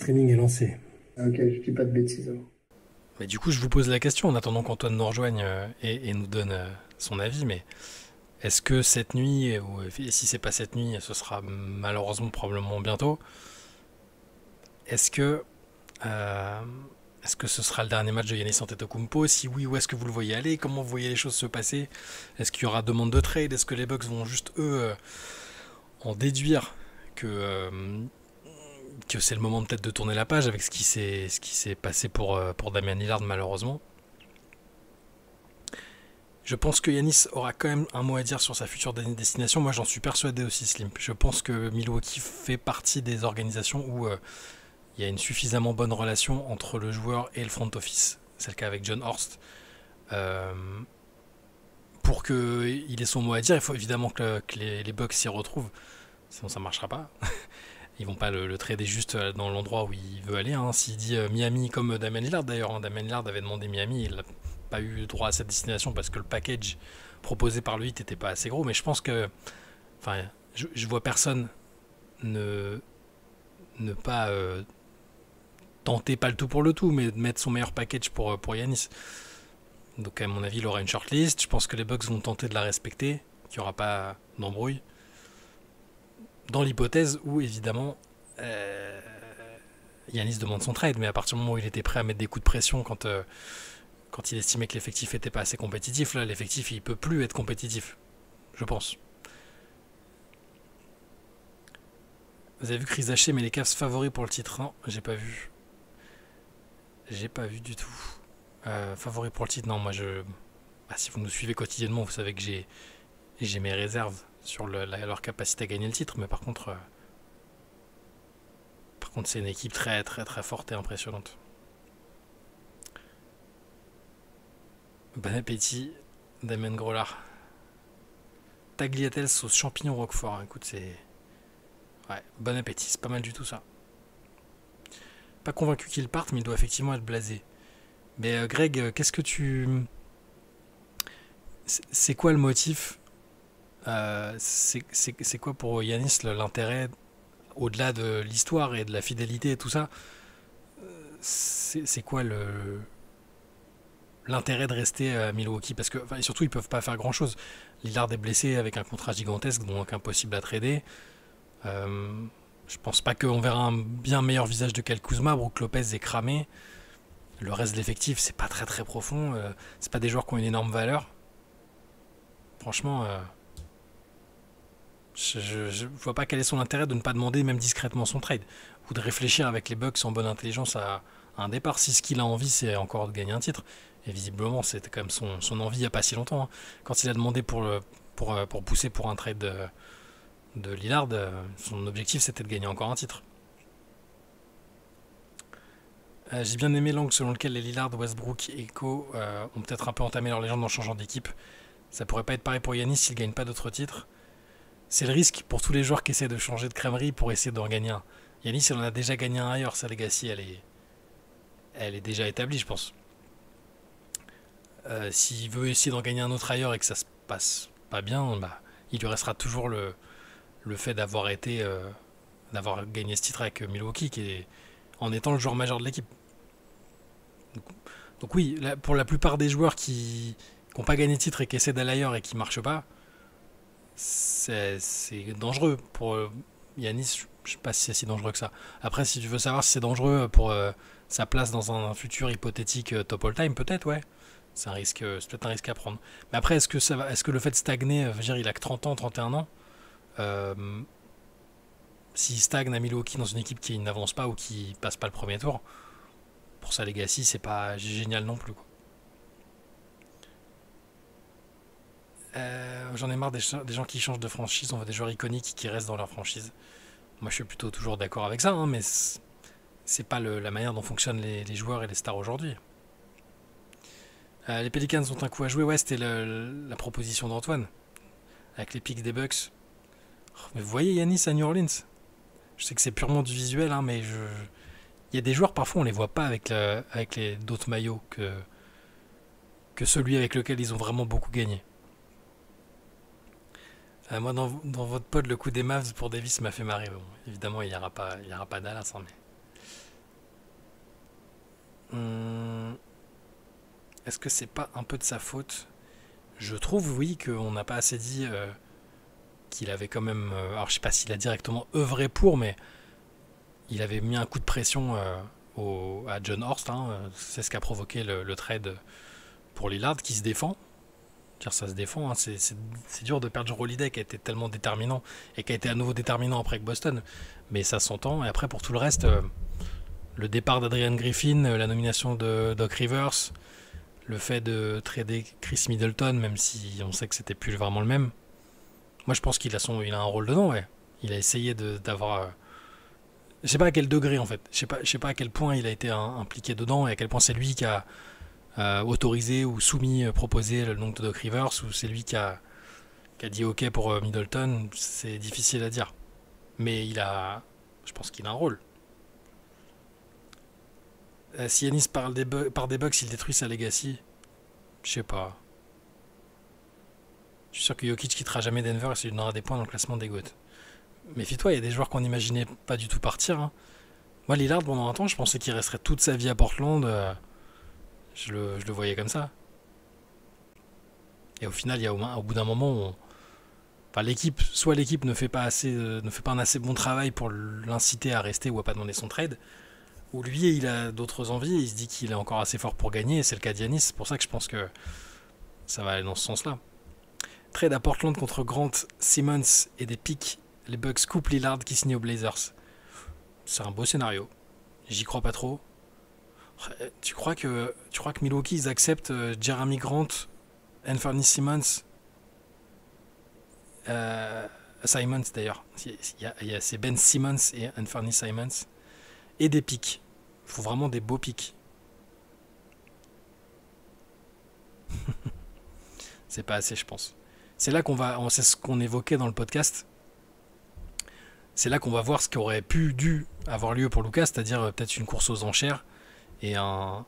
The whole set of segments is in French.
streaming est lancé. Ok, je dis pas de bêtises alors. Mais du coup, je vous pose la question en attendant qu'Antoine nous rejoigne et nous donne son avis. Mais est-ce que cette nuit, ou et si c'est pas cette nuit, ce sera malheureusement probablement bientôt, est-ce que, euh, est-ce que ce sera le dernier match de Giannis Antetokounmpo? Si oui, où est-ce que vous le voyez aller? Comment vous voyez les choses se passer? Est-ce qu'il y aura demande de trade? Est-ce que les Bucks vont juste, eux, en déduire que c'est le moment peut-être de tourner la page avec ce qui s'est passé pour Damian Lillard malheureusement. Je pense que Yanis aura quand même un mot à dire sur sa future destination. Moi j'en suis persuadé aussi, Slim. Je pense que Milwaukee fait partie des organisations où il y a une suffisamment bonne relation entre le joueur et le front office. C'est le cas avec John Horst. Euh, pour qu'il ait son mot à dire, il faut évidemment que les Bucks s'y retrouvent. Sinon ça ne marchera pas. Ils vont pas le trader juste dans l'endroit où il veut aller. Hein. S'il dit Miami, comme Damian Lillard d'ailleurs, hein. Damian Lillard avait demandé Miami, il n'a pas eu droit à cette destination parce que le package proposé par lui n'était pas assez gros. Mais je pense que, enfin, je vois personne ne, ne pas tenter pas le tout pour le tout, mais de mettre son meilleur package pour Yanis. Donc à mon avis, il aura une shortlist. Je pense que les Bucks vont tenter de la respecter, qu'il n'y aura pas d'embrouille. Dans l'hypothèse où, évidemment, Yanis demande son trade, mais à partir du moment où il était prêt à mettre des coups de pression quand il estimait que l'effectif n'était pas assez compétitif, là, l'effectif, il peut plus être compétitif, je pense. Vous avez vu Chris Haché, mais les Cavs favoris pour le titre? Non, j'ai pas vu. J'ai pas vu du tout. Favoris pour le titre? Non, moi je... Bah, si vous nous suivez quotidiennement, vous savez que j'ai mes réserves sur leur capacité à gagner le titre, mais par contre c'est une équipe très très très forte et impressionnante. Bon appétit, Damien Grollard. Tagliatelle sauce champignon roquefort. Écoute, c'est... Ouais, bon appétit, c'est pas mal du tout ça. Pas convaincu qu'il parte, mais il doit effectivement être blasé. Mais Greg, qu'est-ce que tu... C'est quoi le motif c'est quoi pour Yanis l'intérêt, au-delà de l'histoire et de la fidélité et tout ça, c'est quoi l'intérêt de rester à Milwaukee? Parce que, enfin, et surtout, ils peuvent pas faire grand-chose. Lillard est blessé avec un contrat gigantesque, donc impossible à trader. Euh, je pense pas qu'on verra un bien meilleur visage de Kyle Kuzma. Brook Lopez est cramé. Le reste de l'effectif, c'est pas très très profond. C'est pas des joueurs qui ont une énorme valeur. Franchement, je vois pas quel est son intérêt de ne pas demander même discrètement son trade. Ou de réfléchir avec les Bucks en bonne intelligence à un départ. Si ce qu'il a envie, c'est encore de gagner un titre. Et visiblement, c'était quand même son envie il n'y a pas si longtemps. Hein. Quand il a demandé pour pousser pour un trade de Lillard, son objectif c'était de gagner encore un titre. J'ai bien aimé l'angle selon lequel les Lillard, Westbrook et Co ont peut-être un peu entamé leur légende en changeant d'équipe. Ça pourrait pas être pareil pour Yanis s'il gagne pas d'autres titres. C'est le risque pour tous les joueurs qui essaient de changer de crèmerie pour essayer d'en gagner un. Yanis, il en a déjà gagné un ailleurs, sa legacy, elle est déjà établie, je pense. S'il veut essayer d'en gagner un autre ailleurs et que ça se passe pas bien, bah, il lui restera toujours le fait d'avoir gagné ce titre avec Milwaukee, en étant le joueur majeur de l'équipe. Donc oui, pour la plupart des joueurs qui n'ont pas gagné de titre et qui essaient d'aller ailleurs et qui ne marchent pas, c'est dangereux. Pour Yanis, je ne sais pas si c'est si dangereux que ça. Après, si tu veux savoir si c'est dangereux pour sa place dans un futur hypothétique top all-time, peut-être, ouais. C'est peut-être un risque à prendre. Mais après, est-ce que le fait de stagner, je veux dire, il a que 30 ans, 31 ans, s'il stagne à Milwaukee dans une équipe qui n'avance pas ou qui passe pas le premier tour, pour sa legacy, c'est pas génial non plus, quoi. J'en ai marre des gens qui changent de franchise. On veut des joueurs iconiques qui restent dans leur franchise. Moi, je suis plutôt toujours d'accord avec ça, hein, mais c'est pas la manière dont fonctionnent les joueurs et les stars aujourd'hui. Les Pelicans ont un coup à jouer. Ouais, c'était la proposition d'Antoine avec les pics des Bucks. Oh, mais vous voyez Yanis à New Orleans? Je sais que c'est purement du visuel, hein, mais il y a des joueurs parfois on les voit pas avec les d'autres maillots que celui avec lequel ils ont vraiment beaucoup gagné. Moi, dans votre pod, le coup des Mavs pour Davis m'a fait marrer. Bon, évidemment, il y aura pas Dallas, hein, Hum, Est-ce que c'est pas un peu de sa faute? Je trouve, oui, qu'on n'a pas assez dit qu'il avait quand même. Alors, je sais pas s'il a directement œuvré pour, mais il avait mis un coup de pression à John Horst. Hein. C'est ce qui a provoqué le trade pour Lillard, qui se défend. Dire ça se défend, hein. C'est dur de perdre Jrue Holiday qui a été tellement déterminant et qui a été à nouveau déterminant après que Boston, mais ça s'entend. Et après, pour tout le reste, le départ d'Adrian Griffin, la nomination de Doc Rivers, le fait de trader Chris Middleton, même si on sait que c'était plus vraiment le même. Moi, je pense il a un rôle dedans, ouais. Il a essayé d'avoir. Je sais pas à quel degré en fait. Je sais pas à quel point il a été impliqué dedans et à quel point c'est lui qui a autorisé ou soumis, proposé le nom de Doc Rivers ou c'est lui qui a dit OK pour Middleton. C'est difficile à dire. Mais je pense qu'il a un rôle. Si Yanis par des bugs, il détruit sa legacy, je sais pas. Je suis sûr que Jokic quittera jamais Denver et ça lui donnera des points dans le classement des GOAT. Méfie-toi, il y a des joueurs qu'on n'imaginait pas du tout partir. Hein. Moi, Lillard, pendant un temps, je pensais qu'il resterait toute sa vie à Portland. Je le voyais comme ça. Et au final, au bout d'un moment, enfin, soit l'équipe ne fait pas ne fait pas un assez bon travail pour l'inciter à rester ou à pas demander son trade, ou lui, il a d'autres envies, il se dit qu'il est encore assez fort pour gagner, et c'est le cas d'Yanis. C'est pour ça que je pense que ça va aller dans ce sens-là. Trade à Portland contre Grant, Simmons et des pics. Les Bucks coupent Lillard qui signe aux Blazers. C'est un beau scénario. J'y crois pas trop. Tu crois que Milwaukee ils acceptent Jeremy Grant, Anthony Simmons, Simons d'ailleurs. C'est Ben Simmons et Anthony Simons et des pics. Il faut vraiment des beaux pics. C'est pas assez, je pense. C'est là c'est ce qu'on évoquait dans le podcast. C'est là qu'on va voir ce qui aurait dû avoir lieu pour Lucas, c'est-à-dire peut-être une course aux enchères et une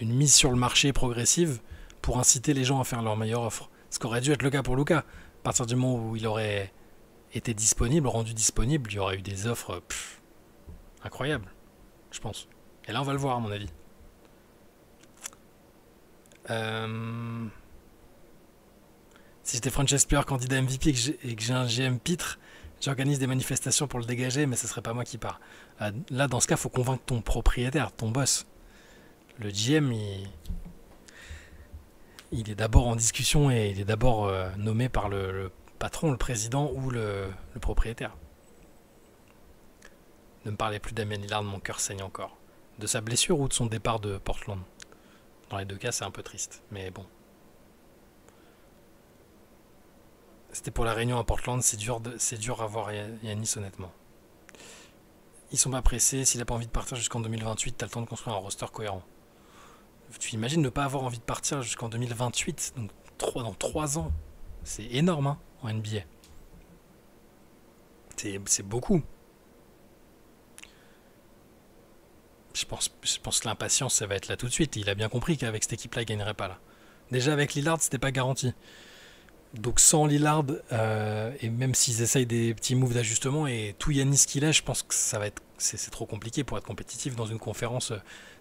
mise sur le marché progressive pour inciter les gens à faire leur meilleure offre. Ce qui aurait dû être le cas pour Lucas. À partir du moment où il aurait été disponible, rendu disponible, il y aurait eu des offres incroyables, je pense. Et là, on va le voir, à mon avis. Si j'étais Frances Player candidat MVP et que j'ai un GM pitre, j'organise des manifestations pour le dégager, mais ce serait pas moi qui pars. Là, dans ce cas, il faut convaincre ton propriétaire, ton boss. Le GM, il est d'abord en discussion et il est d'abord nommé par le patron, le président ou le propriétaire. Ne me parlez plus d'Damian Lillard, mon cœur saigne encore. De sa blessure ou de son départ de Portland. Dans les deux cas, c'est un peu triste, mais bon. C'était pour la réunion à Portland, c'est dur à voir Yanis honnêtement. Ils sont pas pressés, s'il a pas envie de partir jusqu'en 2028, t'as le temps de construire un roster cohérent. Tu imagines ne pas avoir envie de partir jusqu'en 2028, donc dans 3 ans. C'est énorme hein, en NBA. C'est beaucoup. Je pense que l'impatience, ça va être là tout de suite. Il a bien compris qu'avec cette équipe-là, il gagnerait pas là. Déjà avec Lillard, c'était pas garanti. Donc sans Lillard, et même s'ils essayent des petits moves d'ajustement, et tout Yanis qu'il est, je pense que ça va être c'est trop compliqué pour être compétitif dans une conférence,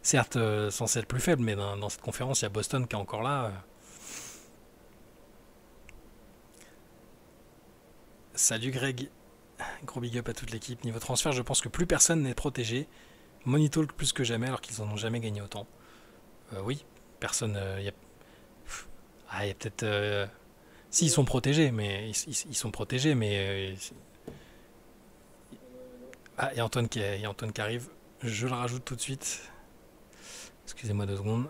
certes censée être plus faible, mais dans cette conférence, il y a Boston qui est encore là. Salut Greg, gros big up à toute l'équipe. Niveau transfert, je pense que plus personne n'est protégé. Money Talk plus que jamais, alors qu'ils en ont jamais gagné autant. Oui, personne. Y a peut-être. Si, ils sont protégés, mais ils sont protégés, mais il y a Antoine qui arrive. Je le rajoute tout de suite. Excusez-moi 2 secondes.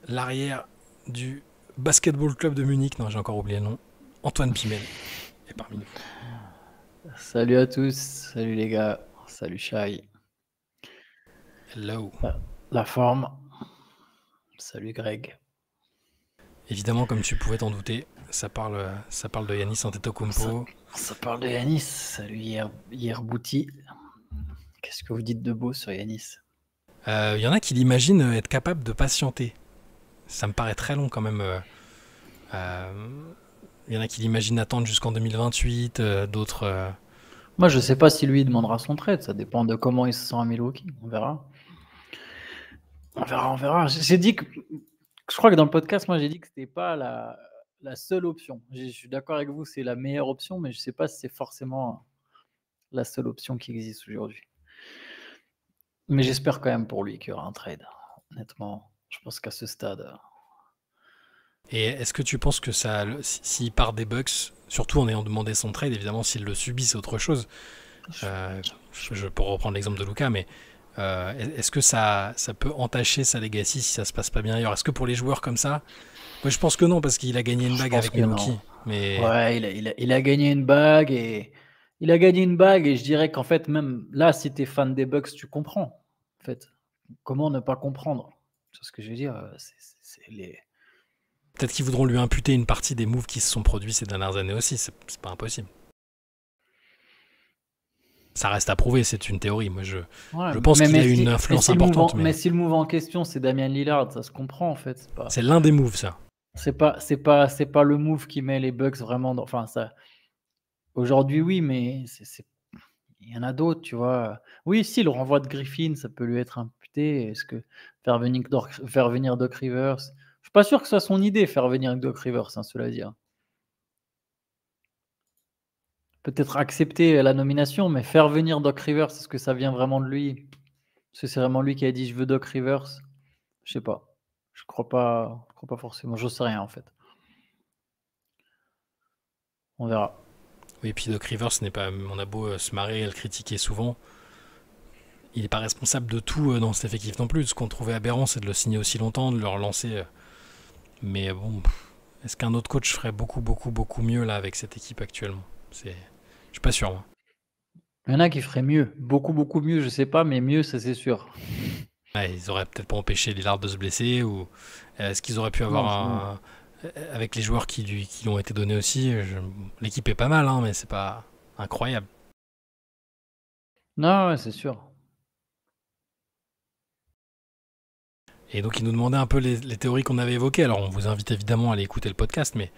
L'arrière du Basketball Club de Munich, non, j'ai encore oublié le nom. Antoine Pimel est parmi nous. Salut à tous, salut les gars, salut Shai. Hello. La forme. Salut Greg. Évidemment, comme tu pouvais t'en douter, ça parle de Yanis Antetokounmpo. Ça parle de Yanis. Salut Yerbouti. Qu'est-ce que vous dites de beau sur Yanis? Il y en a qui l'imaginent être capable de patienter. Ça me paraît très long quand même. Il y en a qui l'imaginent attendre jusqu'en 2028, d'autres. Moi, je sais pas si lui demandera son trade. Ça dépend de comment il se sent à Milwaukee. On verra. On verra. J'ai dit que. Je crois que dans le podcast, moi, j'ai dit que c'était pas la seule option. Je suis d'accord avec vous, c'est la meilleure option, mais je sais pas si c'est forcément la seule option qui existe aujourd'hui. Mais j'espère quand même pour lui qu'il y aura un trade. Honnêtement, je pense qu'à ce stade. Et est-ce que tu penses que s'il part des Bucks, surtout en ayant demandé son trade, évidemment, s'il le subit, c'est autre chose. Je peux reprendre l'exemple de Luka, mais est-ce que ça peut entacher sa legacy si ça se passe pas bien ailleurs? Est-ce que pour les joueurs comme ça, moi je pense que non, parce qu'il a gagné une bague avec Milwaukee. Mais... Ouais, il a gagné une bague et je dirais qu'en fait, même là, si tu es fan des Bucks, tu comprends. En fait, comment ne pas comprendre? C'est ce que je veux dire. Peut-être qu'ils voudront lui imputer une partie des moves qui se sont produits ces dernières années aussi. C'est pas impossible. Ça reste à prouver, c'est une théorie. Moi, je pense qu'il a une influence importante. Mais si le move en question, c'est Damian Lillard, ça se comprend en fait. C'est l'un des moves, ça. C'est pas le move qui met les Bucks vraiment dans. Enfin, ça. Aujourd'hui, oui, mais il y en a d'autres, tu vois. Oui, si le renvoi de Griffin, ça peut lui être imputé. Est-ce que faire venir Doc Rivers, je suis pas sûr que ce soit son idée, faire venir Doc Rivers, cela dit. Peut-être accepter la nomination, mais faire venir Doc Rivers, est-ce que ça vient vraiment de lui? Est-ce que c'est vraiment lui qui a dit je veux Doc Rivers? Je sais pas. Je crois pas forcément. Je sais rien en fait. On verra. Oui, et puis Doc Rivers n'est pas. On a beau se marrer et le critiquer souvent. Il n'est pas responsable de tout dans cet effectif non plus. Ce qu'on trouvait aberrant, c'est de le signer aussi longtemps, de le relancer. Mais bon, est-ce qu'un autre coach ferait beaucoup mieux là avec cette équipe actuellement? Je suis pas sûr. Moi. Il y en a qui feraient mieux. Beaucoup mieux, je sais pas, mais mieux, ça c'est sûr. Ouais, ils auraient peut-être pas empêché Lillard de se blesser, ou est-ce qu'ils auraient pu avoir avec les joueurs qui lui ont été donnés aussi. L'équipe est pas mal, hein, mais c'est pas incroyable. Non, ouais, c'est sûr. Et donc il nous demandait un peu les théories qu'on avait évoquées. Alors on vous invite évidemment à aller écouter le podcast, mais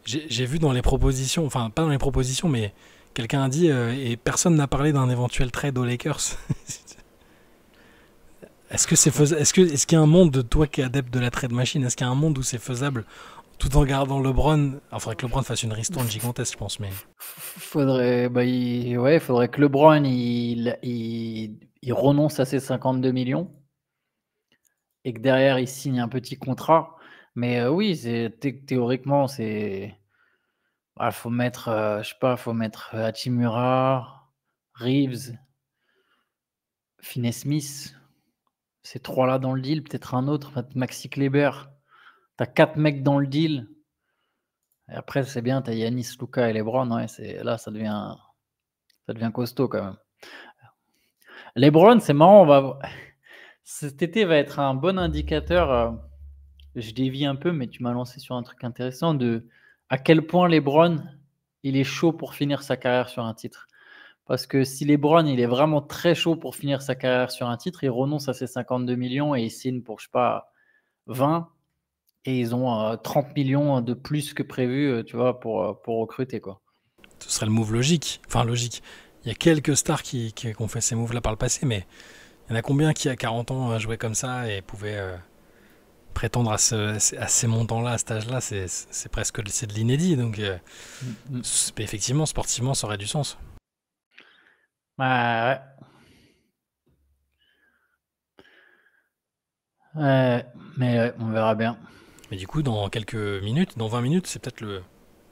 j'ai vu dans les propositions, enfin pas dans les propositions, mais quelqu'un a dit, et personne n'a parlé d'un éventuel trade aux Lakers. Est-ce que c'est faisable? Est-ce qu'il y a un monde, de toi qui es adepte de la trade machine, est-ce qu'il y a un monde où c'est faisable tout en gardant LeBron? Il faudrait que LeBron fasse une ristourne gigantesque, je pense. Mais faudrait que LeBron il renonce à ses 52 millions et que derrière il signe un petit contrat. Mais oui, théoriquement c'est. Faut mettre, je sais pas, Hachimura, Reeves, Finney-Smith. Ces trois-là dans le deal, peut-être un autre, Maxi Kleber. T'as 4 mecs dans le deal. Et après, c'est bien, t'as Giannis, Luka et LeBron. Ouais, là, ça devient costaud quand même. LeBron, c'est marrant. Cet été va être un bon indicateur. Je dévie un peu, mais tu m'as lancé sur un truc intéressant de à quel point LeBron, il est chaud pour finir sa carrière sur un titre. Parce que si LeBron, il est vraiment très chaud pour finir sa carrière sur un titre, il renonce à ses 52 millions et il signe pour, je sais pas, 20. Et ils ont 30 millions de plus que prévu, tu vois, pour recruter, quoi. Ce serait le move logique. Enfin, logique. Il y a quelques stars qui ont fait ces moves-là par le passé, mais il y en a combien qui, à 40 ans, jouaient comme ça et pouvaient prétendre à ces montants-là, à cet âge-là? C'est presque de l'inédit. Donc, effectivement, sportivement, ça aurait du sens. Ouais. Mais on verra bien. Mais du coup, dans quelques minutes, dans 20 minutes, c'est peut-être le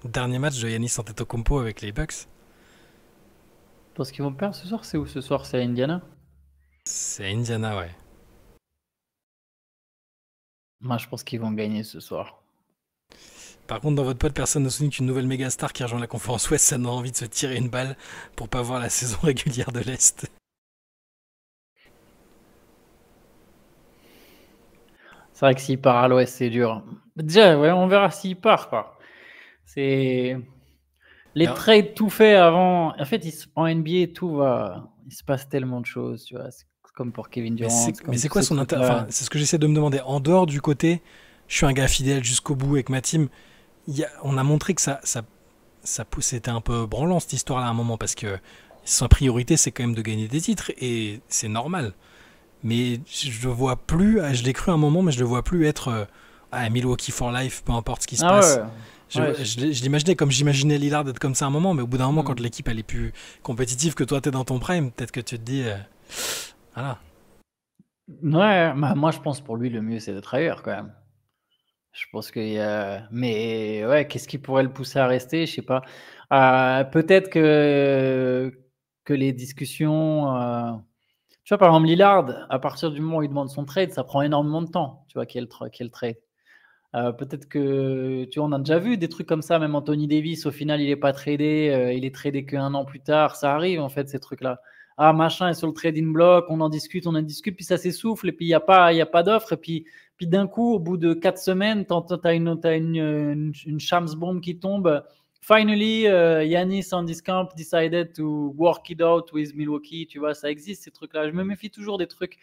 dernier match de Giannis Antetokounmpo avec les Bucks. Parce qu'ils vont perdre ce soir, c'est où ce soir? C'est à Indiana? C'est à Indiana, ouais. Moi, je pense qu'ils vont gagner ce soir. Par contre, dans votre pote, personne ne souligne qu'une nouvelle méga star qui rejoint la conférence Ouest, ça donne envie de se tirer une balle pour pas voir la saison régulière de l'Est. C'est vrai que s'il part à l'Ouest, c'est dur. Déjà, ouais, on verra s'il part, quoi. C'est les trades tout fait avant. En fait, en NBA, il se passe tellement de choses, tu vois. C'est comme pour Kevin Durant. Mais c'est quoi son intérêt? Enfin, c'est ce que j'essaie de me demander. En dehors du côté, je suis un gars fidèle jusqu'au bout avec ma team. On a montré que c'était un peu branlant cette histoire-là à un moment, parce que sa priorité c'est quand même de gagner des titres, et c'est normal. Mais je le vois plus, je l'ai cru à un moment, mais je le vois plus être Milwaukee for life, peu importe ce qui se passe. Je l'imaginais comme j'imaginais Lillard être comme ça à un moment, mais au bout d'un moment, quand l'équipe elle est plus compétitive, que toi t'es dans ton prime, peut-être que tu te dis voilà. Ouais, moi je pense pour lui le mieux c'est d'être ailleurs quand même. Je pense qu'il y a... Mais ouais, qu'est-ce qui pourrait le pousser à rester? Je sais pas. Peut-être que les discussions... Tu vois, par exemple, Lillard, à partir du moment où il demande son trade, ça prend énormément de temps, tu vois, qu'il y ait le trade. Peut-être que, tu vois, on a déjà vu des trucs comme ça, même Anthony Davis, au final, il n'est pas tradé, il est tradé qu'un an plus tard. Ça arrive, en fait, ces trucs-là. Ah, machin est sur le trading block, on en discute, puis ça s'essouffle, et puis il n'y a pas d'offre, et puis d'un coup, au bout de 4 semaines, tu as une Shams bomb qui tombe. Finally, Giannis on this camp decided to work it out with Milwaukee. Tu vois, ça existe, ces trucs-là. Je me méfie toujours des trucs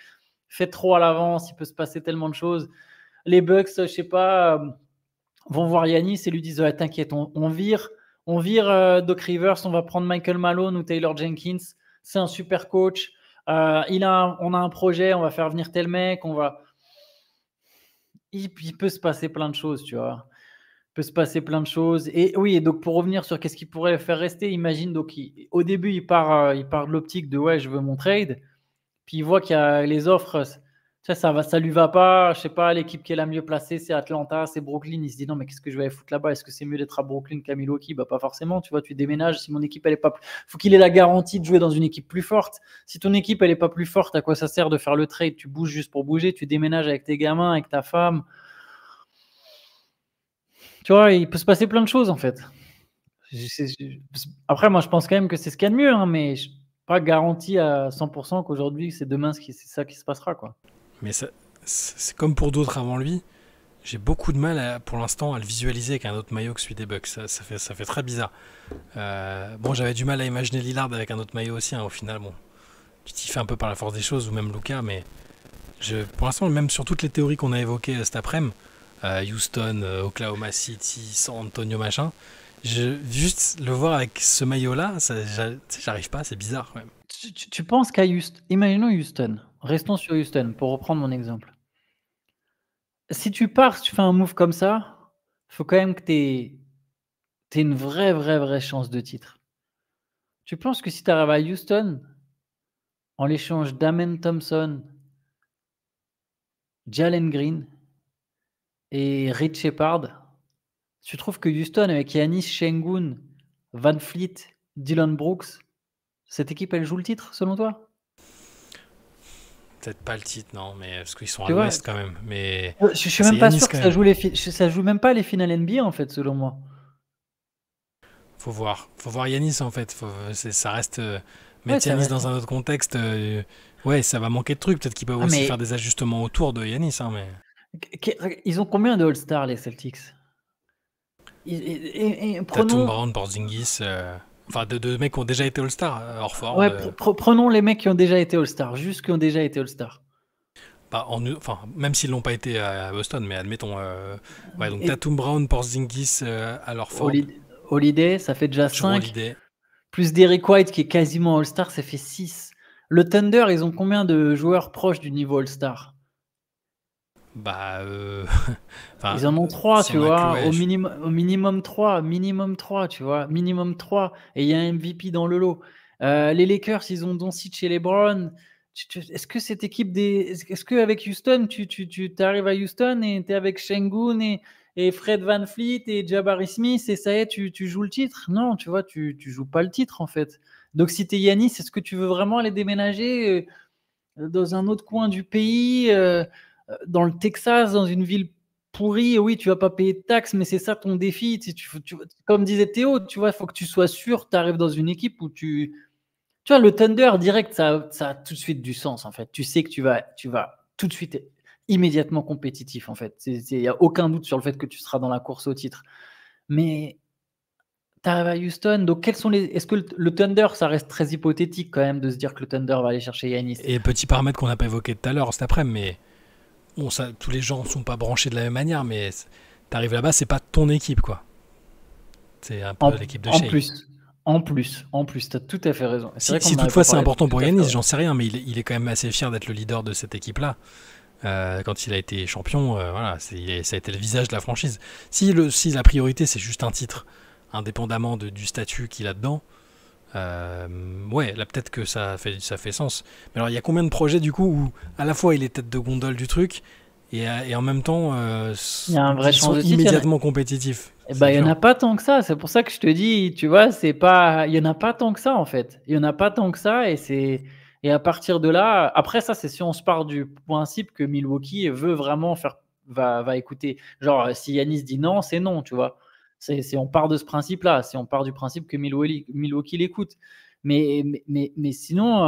faits trop à l'avance, il peut se passer tellement de choses. Les Bucks, je sais pas, vont voir Giannis et lui disent ouais, t'inquiète, on vire Doc Rivers, on va prendre Michael Malone ou Taylor Jenkins. C'est un super coach. On a un projet, on va faire venir tel mec, il peut se passer plein de choses, tu vois. Il peut se passer plein de choses. Et oui, et donc pour revenir sur qu'est-ce qui pourrait le faire rester, imagine, donc au début, il part de l'optique de ouais, je veux mon trade. Puis il voit qu'il y a les offres, ça lui va pas. Je sais pas, l'équipe qui est la mieux placée, c'est Atlanta, c'est Brooklyn. Il se dit non, mais qu'est-ce que je vais aller foutre là-bas? Est-ce que c'est mieux d'être à Brooklyn qu'à Milwaukee? Bah, pas forcément. Tu vois, tu déménages. Si mon équipe, elle est pas, faut qu'il ait la garantie de jouer dans une équipe plus forte. Si ton équipe, elle est pas plus forte, à quoi ça sert de faire le trade? Tu bouges juste pour bouger. Tu déménages avec tes gamins, avec ta femme. Tu vois, il peut se passer plein de choses en fait. Après, moi, je pense quand même que c'est ce qu'il y a de mieux, hein, mais pas garanti à 100% qu'aujourd'hui, c'est demain, c'est ça qui se passera, quoi. Mais c'est comme pour d'autres avant lui. J'ai beaucoup de mal pour l'instant à le visualiser avec un autre maillot que celui des Bucks. Ça fait très bizarre. Bon, j'avais du mal à imaginer Lillard avec un autre maillot aussi. Hein, au final, bon, tu t'y fais un peu par la force des choses, ou même Luka, mais pour l'instant, même sur toutes les théories qu'on a évoquées cet après-midi, Houston, Oklahoma City, San Antonio, machin, juste le voir avec ce maillot-là, j'arrive pas, c'est bizarre quand même. Tu penses qu'à Houston, imaginons Houston, restons sur Houston pour reprendre mon exemple. Si tu fais un move comme ça, il faut quand même que tu aies une vraie chance de titre. Tu penses que si tu arrives à Houston, en l'échange d'Amen Thompson, Jalen Green et Reed Shepard, tu trouves que Houston, avec Giannis, Şengün, Van Fleet, Dillon Brooks, cette équipe, elle joue le titre, selon toi? Peut-être pas le titre, non, mais parce qu'ils sont à l'ouest quand même. Mais je suis même pas sûr que ça joue même pas les finales NBA, en fait, selon moi. Faut voir Giannis, en fait. Ça reste mettre Giannis dans un autre contexte. Ouais, ça va manquer de trucs. Peut-être qu'ils peuvent aussi faire des ajustements autour de Giannis, hein, mais... Ils ont combien de All-Stars, les Celtics? Tatum, Brown, Porzingis, enfin de mecs qui ont déjà été All-Star, Horford. Ouais, prenons les mecs qui ont déjà été All-Star, juste qui ont déjà été All-Star. Bah, même s'ils l'ont pas été à Boston, mais admettons. Ouais, donc Tatum, Brown, Porzingis, à Horford. Holiday, ça fait déjà 5. Plus Derrick White qui est quasiment All-Star, ça fait 6. Le Thunder, ils ont combien de joueurs proches du niveau All-Star? Bah, ils en ont 3, tu vois, au minimum 3, tu vois, minimum 3, et il y a un MVP dans le lot. Les Lakers, ils ont Doncic chez LeBron. Est-ce que cette équipe est-ce qu'avec Houston, tu arrives à Houston et tu es avec Şengün et Fred VanVleet et Jabari Smith et ça y est, tu joues le titre? Non, tu vois, tu joues pas le titre en fait. Donc si tu es Giannis, est-ce que tu veux vraiment aller déménager dans un autre coin du pays, dans le Texas, dans une ville pourrie? Oui, tu vas pas payer de taxes, mais c'est ça ton défi. Comme disait Théo, tu vois, il faut que tu sois sûr, tu arrives dans une équipe où tu vois, le Thunder direct, ça a tout de suite du sens en fait. Tu sais que tu vas tout de suite immédiatement compétitif en fait. Il n'y a aucun doute sur le fait que tu seras dans la course au titre. Mais tu arrives à Houston, donc est-ce que le Thunder, ça reste très hypothétique quand même de se dire que le Thunder va aller chercher Giannis? Et petit paramètre qu'on n'a pas évoqué tout à l'heure cet après-midi, mais bon, ça, tous les gens sont pas branchés de la même manière, mais t'arrives là-bas, c'est pas ton équipe, quoi. C'est un peu En, l'équipe de en Shea. plus, tu as tout à fait raison. C'est vrai qu'on Si n'en avait toutefois pas c'est parlé. important Tout pour à fait Yanis, raison. j'en sais rien, mais il est quand même assez fier d'être le leader de cette équipe-là. Quand il a été champion, voilà, ça a été le visage de la franchise. Si la priorité c'est juste un titre, indépendamment du statut qu'il a dedans, ouais, là peut-être que ça fait sens. Mais alors il y a combien de projets du coup où à la fois il est tête de gondole du truc et en même temps Il y a un vrai ils sont change de titre. immédiatement compétitifs. Eh C'est ben, il y en dur. a pas tant que ça. C'est pour ça que je te dis, tu vois, c'est pas, il y en a pas tant que ça en fait. Il y en a pas tant que ça et à partir de là, après ça, c'est si on se part du principe que Milwaukee veut vraiment va écouter. Genre, si Yanis dit non, c'est non, tu vois. On part de ce principe-là. Si on part du principe que Milwaukee l'écoute. Mais sinon,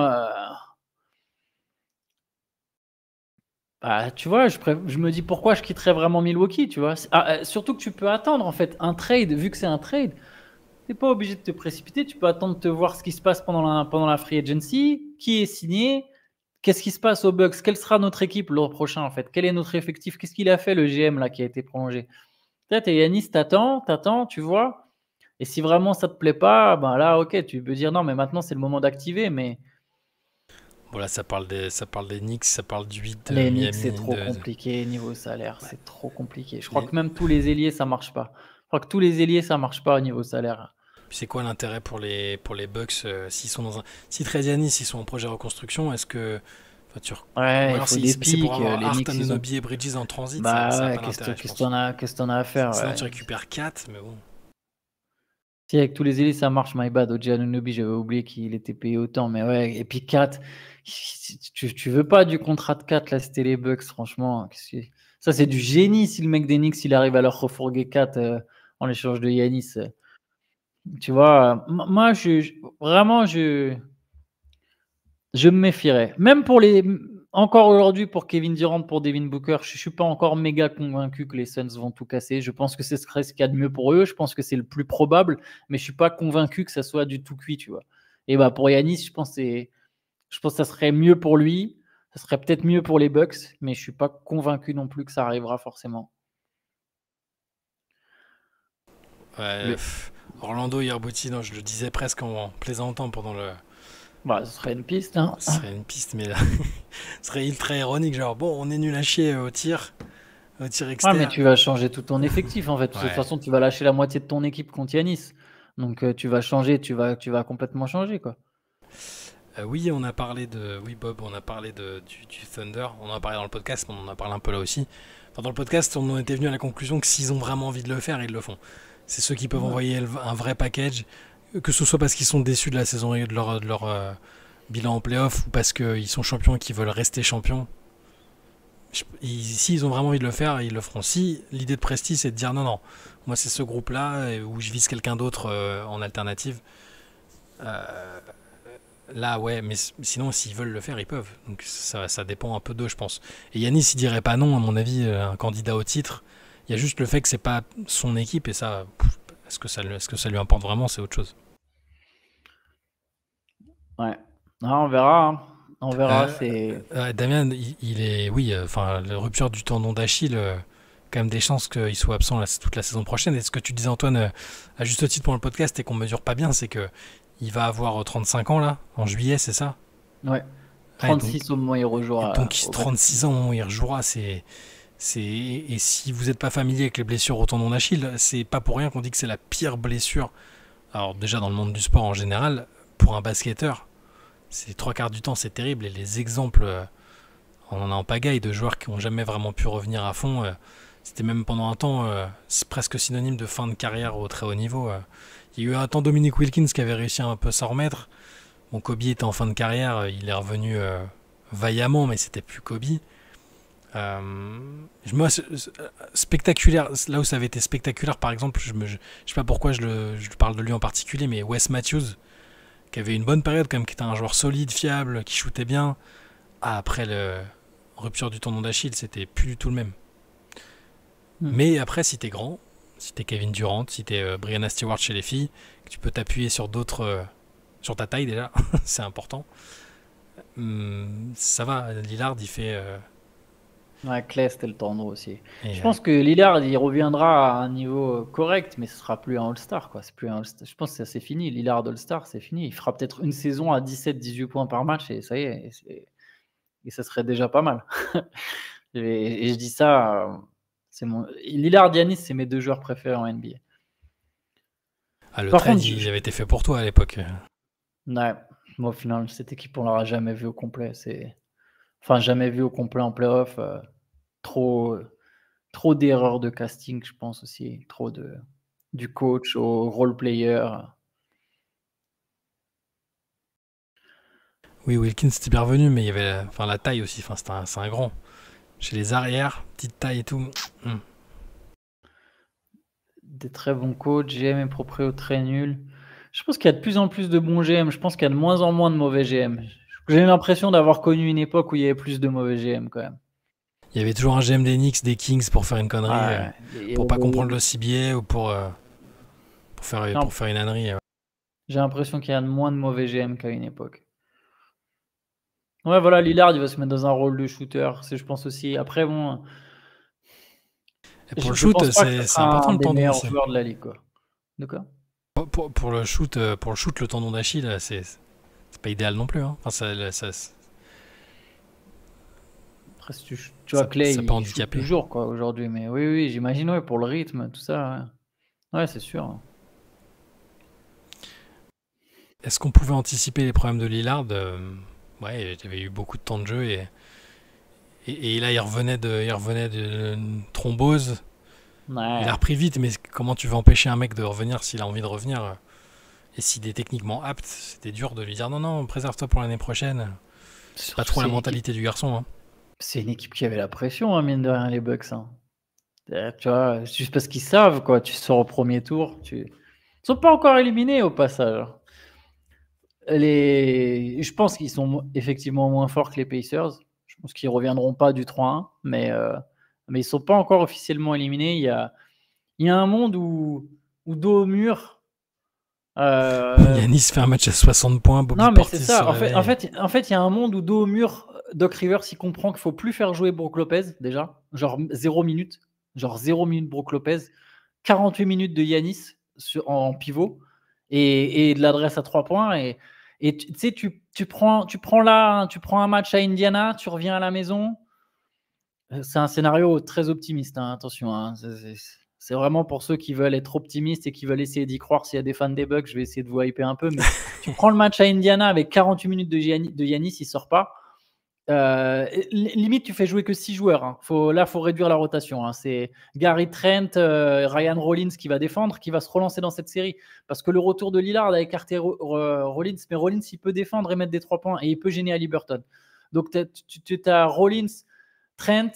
bah, tu vois, je me dis pourquoi je quitterais vraiment Milwaukee, tu vois. Surtout que tu peux attendre en fait un trade, vu que c'est un trade. T'es pas obligé de te précipiter, tu peux attendre de voir ce qui se passe pendant la free agency, qui est signé, qu'est-ce qui se passe aux Bucks, quelle sera notre équipe l'an prochain en fait, quel est notre effectif, qu'est-ce qu'il a fait le GM là qui a été prolongé. Peut-être et Yanis, t'attends, tu vois. Et si vraiment ça te plaît pas, ben là ok, tu peux dire non, mais maintenant c'est le moment d'activer. Mais Voilà, ça parle des Knicks, ça parle du 8 de les Knicks c'est Miami. trop compliqué niveau salaire, Ouais. c'est trop compliqué. Je crois Les- que même tous les ailiers ça marche pas. Je crois que tous les ailiers ça marche pas au niveau salaire. Puis c'est quoi l'intérêt pour les Bucks s'ils sont si très Giannis, ils sont en projet de reconstruction, est-ce que enfin, ou Ouais, il alors faut des c'est pour pics. avoir Les Hart, Knicks ils ont. Anunoby et Bridges en transit, ça Bah a ouais, pas d'intérêt, je qu'est-ce pense. qu'est-ce que t'en as à faire, Sinon ouais. tu récupères 4, mais bon. Si avec tous les ailiers ça marche, my bad. OG Anunoby, j'avais oublié qu'il était payé autant, mais ouais. Et puis 4, tu veux pas du contrat de 4 là, c'était les Bucks, franchement. Ça, c'est du génie si le mec des Knicks il arrive à leur refourguer 4 en échange de Yanis. Tu vois, moi, vraiment, je me méfierais. Même pour encore aujourd'hui, pour Kevin Durant, pour Devin Booker, je ne suis pas encore méga convaincu que les Suns vont tout casser. Je pense que ce serait ce qu'il y a de mieux pour eux. Je pense que c'est le plus probable, mais je ne suis pas convaincu que ça soit du tout cuit, tu vois. Et bah pour Yanis, je pense que ça serait mieux pour lui. Ça serait peut-être mieux pour les Bucks, mais je ne suis pas convaincu non plus que ça arrivera forcément. Ouais, Le- Orlando Yerbuti, non, je le disais presque en plaisantant pendant le. Bah, ce serait une piste, hein. Ce serait une piste, mais là, ce serait ultra ironique, genre bon, on est nul à chier au tir Ouais, mais externe. tu vas changer tout ton effectif en fait. De toute Ouais. façon, tu vas lâcher la moitié de ton équipe contre Yanis. Donc tu vas changer, tu vas complètement changer quoi. Oui, on a parlé de. Oui, Bob, on a parlé du Thunder. On en a parlé dans le podcast, mais on en a parlé un peu là aussi. Enfin, dans le podcast, on en était venu à la conclusion que s'ils ont vraiment envie de le faire, ils le font. C'est ceux qui peuvent Ouais. envoyer un vrai package, que ce soit parce qu'ils sont déçus de la saison et de leur bilan en playoff ou parce qu'ils sont champions et qu'ils veulent rester champions. S'ils ont vraiment envie de le faire, ils le feront. Si l'idée de Presti, c'est de dire non, non, moi c'est ce groupe-là où je vise quelqu'un d'autre en alternative. Euh, Là, ouais, mais sinon, s'ils veulent le faire, ils peuvent. Donc ça dépend un peu d'eux, je pense. Et Yanis, il dirait pas non, à mon avis, un candidat au titre. Il y a juste le fait que c'est pas son équipe, et ça, est-ce que ça lui importe vraiment, c'est autre chose. Ouais. Non, on verra, hein. On verra. Euh, Damien, il est, oui, enfin, la rupture du tendon d'Achille, quand même des chances qu'il soit absent toute la saison prochaine. Et ce que tu disais, Antoine, à juste titre pour le podcast, et qu'on mesure pas bien, c'est que il va avoir 35 ans là, en juillet, c'est ça? Ouais. Ouais, donc, 36 au moins il rejouera 36 ans, au moment où il rejouera, et si vous n'êtes pas familier avec les blessures au tendon d'Achille, c'est pas pour rien qu'on dit que c'est la pire blessure. Alors déjà dans le monde du sport en général, pour un basketteur, c'est 3 quarts du temps, c'est terrible. Et les exemples, on en a en pagaille de joueurs qui n'ont jamais vraiment pu revenir à fond. C'était même pendant un temps c'est presque synonyme de fin de carrière au très haut niveau. Il y a eu un temps Dominique Wilkins qui avait réussi à un peu s'en remettre. Bon, Kobe était en fin de carrière, il est revenu vaillamment, mais c'était plus Kobe. Moi, spectaculaire, là où ça avait été spectaculaire, par exemple, je sais pas pourquoi je parle de lui en particulier, mais Wes Matthews, qui avait une bonne période, quand même, qui était un joueur solide, fiable, qui shootait bien. Après la rupture du tendon d'Achille, c'était plus du tout le même. Hmm. Mais après, si t'es grand, si t'es Kevin Durant, si t'es Brianna Stewart chez les filles, que tu peux t'appuyer sur d'autres, sur ta taille déjà, c'est important. Ça va, Lillard, il fait. Ouais, Clay, c'était le tournoi aussi. Et, Je pense que Lillard, il reviendra à un niveau correct, mais ce sera plus un All-Star, quoi. C'est plus un All-Star. Je pense que ça, c'est fini. Lillard All-Star, c'est fini. Il fera peut-être une saison à 17-18 points par match et ça y est. Et ça serait déjà pas mal. Et je dis ça, Lillard, Giannis, c'est mes 2 joueurs préférés en NBA. le Par trade, contre, il avait été fait pour toi à l'époque. ouais, moi, au final, cette équipe, on l'aura jamais vu au complet. Enfin, jamais vu au complet en playoff. Trop, trop d'erreurs de casting, je pense aussi. Trop du coach au role player. Oui, Wilkins était bien revenu, mais il y avait la taille aussi. Enfin, c'est un grand. Chez les arrières, petite taille et tout. Des très bons coachs, GM et proprio très nuls. Je pense qu'il y a de plus en plus de bons GM. Je pense qu'il y a de moins en moins de mauvais GM. J'ai l'impression d'avoir connu une époque où il y avait plus de mauvais GM quand même. Il y avait toujours un GM des Knicks, des Kings pour faire une connerie, Ouais, pour pas comprendre le CBA ou pour faire une ânerie. J'ai l'impression qu'il y a moins de mauvais GM qu'à une époque. Ouais, voilà, Lillard, il va se mettre dans un rôle de shooter. Je pense aussi. Après, bon, Et pour le je shoot, pense pas que ce c'est sera important un le des tendon meilleurs aussi. joueurs de la ligue, quoi. De quoi? Pour le shoot, le tendon d'Achille, c'est pas idéal non plus. Hein. Enfin, Après, si tu vois, Clay, ça peut il shoot handicaper. toujours, quoi, aujourd'hui. Mais oui, j'imagine, ouais, pour le rythme, tout ça. Ouais, c'est sûr. Est-ce qu'on pouvait anticiper les problèmes de Lillard? Ouais, il avait eu beaucoup de temps de jeu et là, il revenait d'une thrombose. Ouais. Il a repris vite, mais comment tu vas empêcher un mec de revenir s'il a envie de revenir? Et s'il est techniquement apte, c'était dur de lui dire non, préserve-toi pour l'année prochaine. C'est pas trop la mentalité du garçon. Hein. C'est une équipe qui avait la pression, hein, mine de rien, les Bucks. Hein. Tu vois, juste parce qu'ils savent, quoi. Tu sors au premier tour. Ils sont pas encore éliminés au passage. Je pense qu'ils sont effectivement moins forts que les Pacers. Je pense qu'ils reviendront pas du 3-1, mais ils sont pas encore officiellement éliminés. Il y a un monde où dos au mur. Yanis fait un match à 60 points, Bobby Non, mais c'est Portis se ça. réveille. En fait, il y a un monde où dos au mur, Doc Rivers, il comprend qu'il faut plus faire jouer Brook Lopez déjà, genre 0 minutes, Brook Lopez, 48 minutes de Yanis en pivot et de l'adresse à 3 points et tu sais tu prends un match à Indiana, tu reviens à la maison. C'est un scénario très optimiste, hein, attention. Hein, c'est vraiment pour ceux qui veulent être optimistes et qui veulent essayer d'y croire. S'il y a des fans des Bucks, je vais essayer de vous hyper un peu. Mais tu prends le match à Indiana avec 48 minutes de Giannis, il sort pas. Limite, tu fais jouer que 6 joueurs. Hein. Faut réduire la rotation. Hein. C'est Gary Trent, Ryan Rollins qui va défendre, qui va se relancer dans cette série. Parce que le retour de Lillard a écarté Rollins. Mais Rollins, il peut défendre et mettre des 3 points. Et il peut gêner Haliburton. Donc, tu as Rollins, Trent,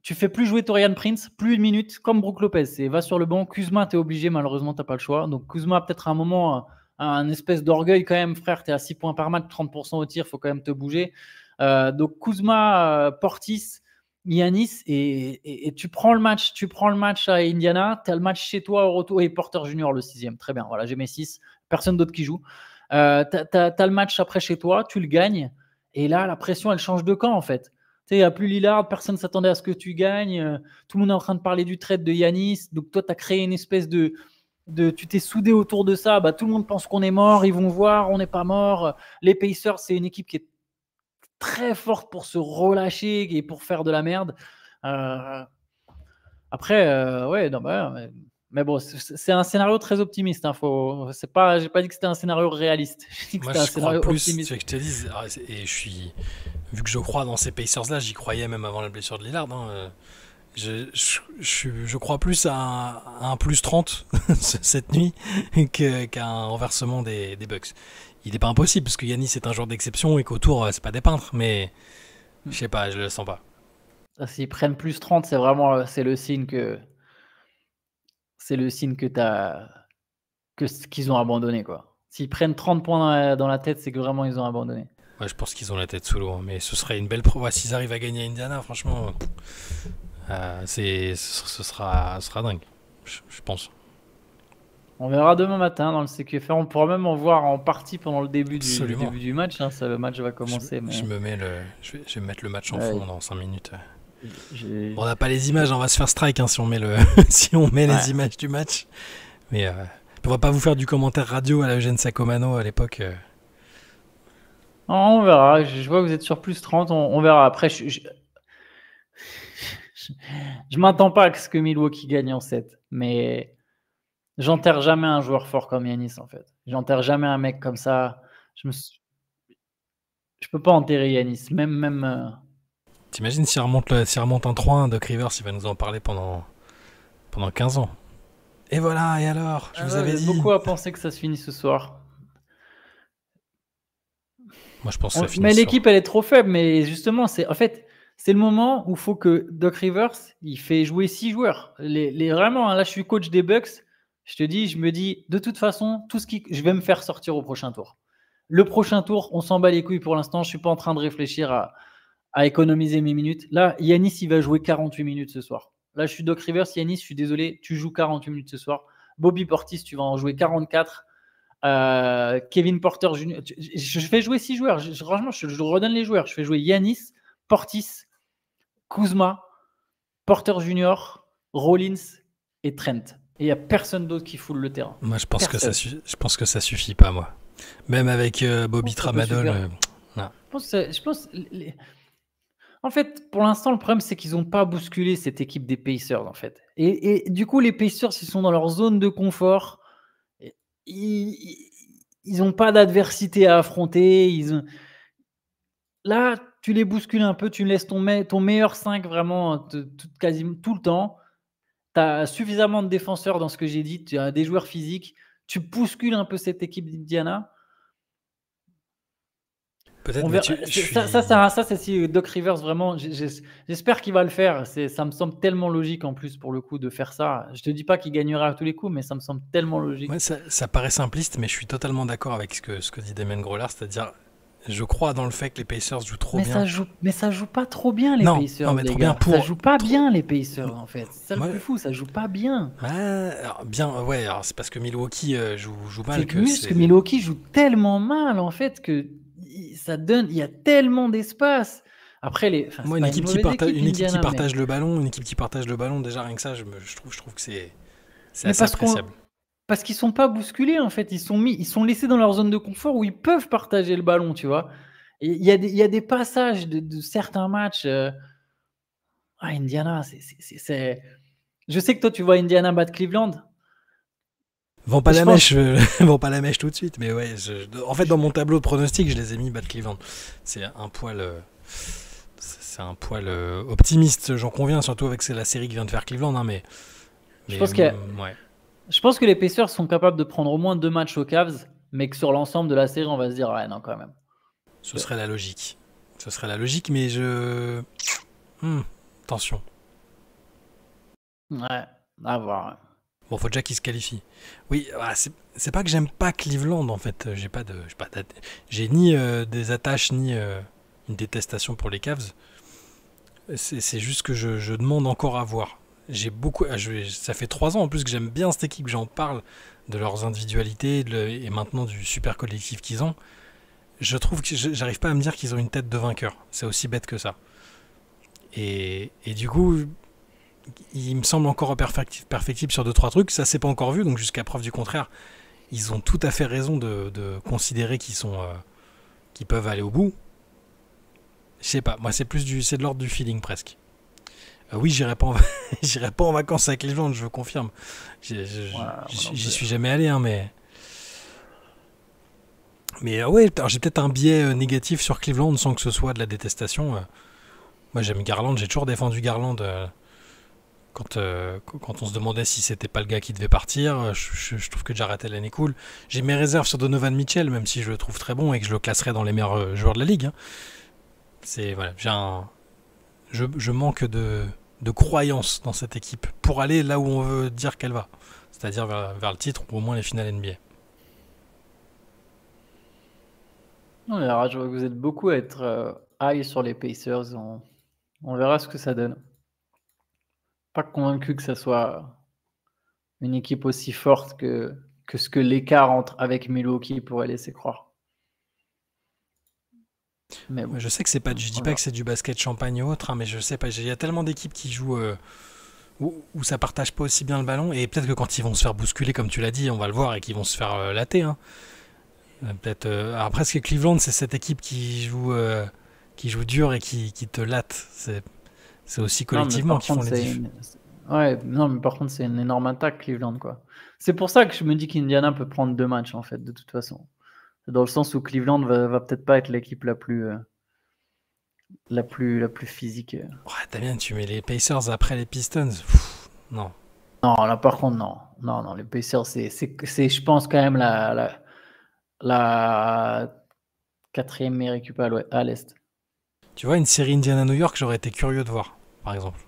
tu fais plus jouer Torian Prince, plus une minute, comme Brook Lopez. Va sur le banc. Kuzma, tu es obligé, malheureusement, tu n'as pas le choix. Donc Kuzma, peut-être à un moment, un espèce d'orgueil quand même, frère. Tu es à 6 points par match, 30% au tir, il faut quand même te bouger. Donc Kuzma, Portis, Yanis, et tu prends le match à Indiana, tu as le match chez toi au retour, et Porter Junior le 6e. Très bien, voilà, j'ai mes 6. Personne d'autre qui joue. Tu as le match après chez toi, tu le gagnes. Et là, la pression, elle change de camp, en fait. Il n'y a plus Lillard, personne ne s'attendait à ce que tu gagnes. Tout le monde est en train de parler du trade de Yanis. Donc, toi, tu as créé une espèce de. Tu t'es soudé autour de ça. Tout le monde pense qu'on est mort. Ils vont voir, on n'est pas mort. Les Pacers, c'est une équipe qui est très forte pour se relâcher et pour faire de la merde. Après, ouais, non, mais bon, c'est un scénario très optimiste. Hein, j'ai pas dit que c'était un scénario réaliste. J'ai dit que Moi, c'était un je crois scénario plus, optimiste. tu veux que je te dise, et vu que je crois dans ces Pacers-là, j'y croyais même avant la blessure de Lillard. Hein, je crois plus à un plus 30 cette nuit qu'à un renversement des Bucks. Il n'est pas impossible parce que Yanis est un joueur d'exception et qu'autour c'est pas des peintres, mais je sais pas, je le sens pas. S'ils prennent plus 30, c'est le signe que qu'ils ont abandonné, quoi. S'ils prennent 30 points dans la tête, c'est que vraiment ils ont abandonné. Ouais, je pense qu'ils ont la tête sous l'eau, mais ce serait une belle preuve. Ouais, s'ils arrivent à gagner à Indiana, franchement, ce sera dingue, je pense. On verra demain matin dans le CQFR. On pourra même en voir en partie pendant le début du match. Hein. Le match va commencer. Je vais mettre le match en fond dans 5 minutes. On n'a pas les images, on va se faire strike si on met, si on met les images du match. Mais on va pas vous faire du commentaire radio à la Eugène Sacomano à l'époque. On verra. Je vois que vous êtes sur plus 30. On verra. Après, je m'attends pas à ce que Milwaukee gagne en 7. Mais j'enterre jamais un joueur fort comme Giannis, en fait. J'enterre jamais un mec comme ça. Je peux pas enterrer Giannis. Même. T'imagines s'il remonte un 3-1 de Rivers, il va nous en parler pendant 15 ans. Et voilà, et alors, je vous avais dit. Beaucoup à penser que ça se finit ce soir. Moi, je pense que ça finit. Mais l'équipe, elle est trop faible. Mais justement, c'est le moment où il faut que Doc Rivers, il fait jouer 6 joueurs. Vraiment, là, je suis coach des Bucks. Je me dis, de toute façon, je vais me faire sortir au prochain tour. Le prochain tour, on s'en bat les couilles pour l'instant. Je suis pas en train de réfléchir à économiser mes minutes. Là, Giannis, il va jouer 48 minutes ce soir. Là, je suis Doc Rivers. Giannis, je suis désolé, tu joues 48 minutes ce soir. Bobby Portis, tu vas en jouer 44. Kevin Porter Jr. Je fais jouer 6 joueurs. Franchement, je redonne les joueurs. Je fais jouer Giannis, Portis, Kuzma, Porter Jr., Rollins et Trent. Et il n'y a personne d'autre qui foule le terrain. Moi, je pense que ça suffit pas, moi. Même avec Bobby Tramadol. En fait, pour l'instant, le problème, c'est qu'ils n'ont pas bousculé cette équipe des Pacers, en fait. Et du coup, les Pacers, ils sont dans leur zone de confort. Ils n'ont pas d'adversité à affronter. Là, tu les bouscules un peu, tu laisses ton meilleur 5 vraiment quasiment tout le temps. Tu as suffisamment de défenseurs dans ce que j'ai dit, tu as des joueurs physiques. Tu bouscules un peu cette équipe d'Indiana. Peut-être. Ça, c'est si Doc Rivers vraiment. J'espère qu'il va le faire. Ça me semble tellement logique en plus pour le coup de faire ça. Je te dis pas qu'il gagnera à tous les coups, mais ça me semble tellement logique. Ouais, ça paraît simpliste, mais je suis totalement d'accord avec ce que dit Damien Grollard, c'est-à-dire, je crois dans le fait que les Pacers jouent trop bien. Mais ça joue pas trop bien les Pacers. Non, mais trop bien pour... Ça joue pas bien les Pacers en fait. C'est ça le plus fou, ça joue pas bien. Alors c'est parce que Milwaukee joue mal. Parce que Milwaukee joue tellement mal en fait que ça donne, il y a tellement d'espace. Après une équipe qui partage le ballon, déjà rien que ça, je trouve que c'est assez appréciable. Parce qu'ils sont pas bousculés en fait, ils sont laissés dans leur zone de confort où ils peuvent partager le ballon, tu vois. Il y a des passages de certains matchs. Indiana, c'est. Je sais que toi tu vois Indiana battre Cleveland. Vends pas la mèche tout de suite, mais ouais. En fait, dans mon tableau de pronostic, je les ai mis battre Cleveland. C'est un poil optimiste, j'en conviens, surtout avec la série qui vient de faire Cleveland, hein, mais je pense que les Pacers sont capables de prendre au moins 2 matchs aux Cavs, mais que sur l'ensemble de la série, on va se dire ouais, non, quand même. Ce serait la logique. Mais attention. Ouais, à voir. Bon, faut déjà qu'ils se qualifient. Oui, c'est pas que j'aime pas Cleveland en fait. J'ai ni des attaches ni une détestation pour les Cavs. C'est juste que je demande encore à voir. Ça fait 3 ans en plus que j'aime bien cette équipe, j'en parle de leurs individualités et maintenant du super collectif qu'ils ont. Je trouve que j'arrive pas à me dire qu'ils ont une tête de vainqueur. C'est aussi bête que ça. Et du coup, il me semble encore perfectible sur 2-3 trucs. Ça, c'est pas encore vu, donc jusqu'à preuve du contraire, ils ont tout à fait raison de considérer qu'ils peuvent aller au bout. Je sais pas, moi c'est de l'ordre du feeling presque. Oui, j'irai pas en vacances avec les gens, je confirme. J'y suis jamais allé, hein, mais ouais, j'ai peut-être un biais négatif sur Cleveland sans que ce soit de la détestation. Moi j'aime Garland, j'ai toujours défendu Garland quand on se demandait si c'était pas le gars qui devait partir. Je trouve que Jarrett Allen est cool. J'ai mes réserves sur Donovan Mitchell, même si je le trouve très bon et que je le classerais dans les meilleurs joueurs de la ligue. Hein. Je manque de croyance dans cette équipe pour aller là où on veut dire qu'elle va, c'est-à-dire vers le titre ou au moins les finales NBA. On verra, je vois que vous êtes beaucoup à être high sur les Pacers. On verra ce que ça donne. Pas convaincu que ça soit une équipe aussi forte que ce que l'écart avec Milwaukee pourrait laisser croire. Mais bon, Je sais que c'est pas, je dis pas voilà. que c'est du basket champagne ou autre, hein, mais je sais pas. Il y a tellement d'équipes qui jouent où ça partage pas aussi bien le ballon, et peut-être que quand ils vont se faire bousculer, comme tu l'as dit, on va le voir, et qu'ils vont se faire latter. Hein. Peut-être. Alors presque Cleveland, c'est cette équipe qui joue dur et qui te latte. C'est aussi Non, mais collectivement par qu'ils font contre, les diffs. ouais, non, mais par contre, c'est une énorme attaque, Cleveland, quoi. C'est pour ça que je me dis qu'Indiana peut prendre 2 matchs, en fait, de toute façon. Dans le sens où Cleveland va peut-être pas être l'équipe la plus physique. Ouais, Damien, tu mets les Pacers après les Pistons. Non. Non, là, par contre, non. Non, non, les Pacers, je pense, quand même la quatrième meilleure équipe à l'Est. Tu vois, une série Indiana-New York, j'aurais été curieux de voir, par exemple.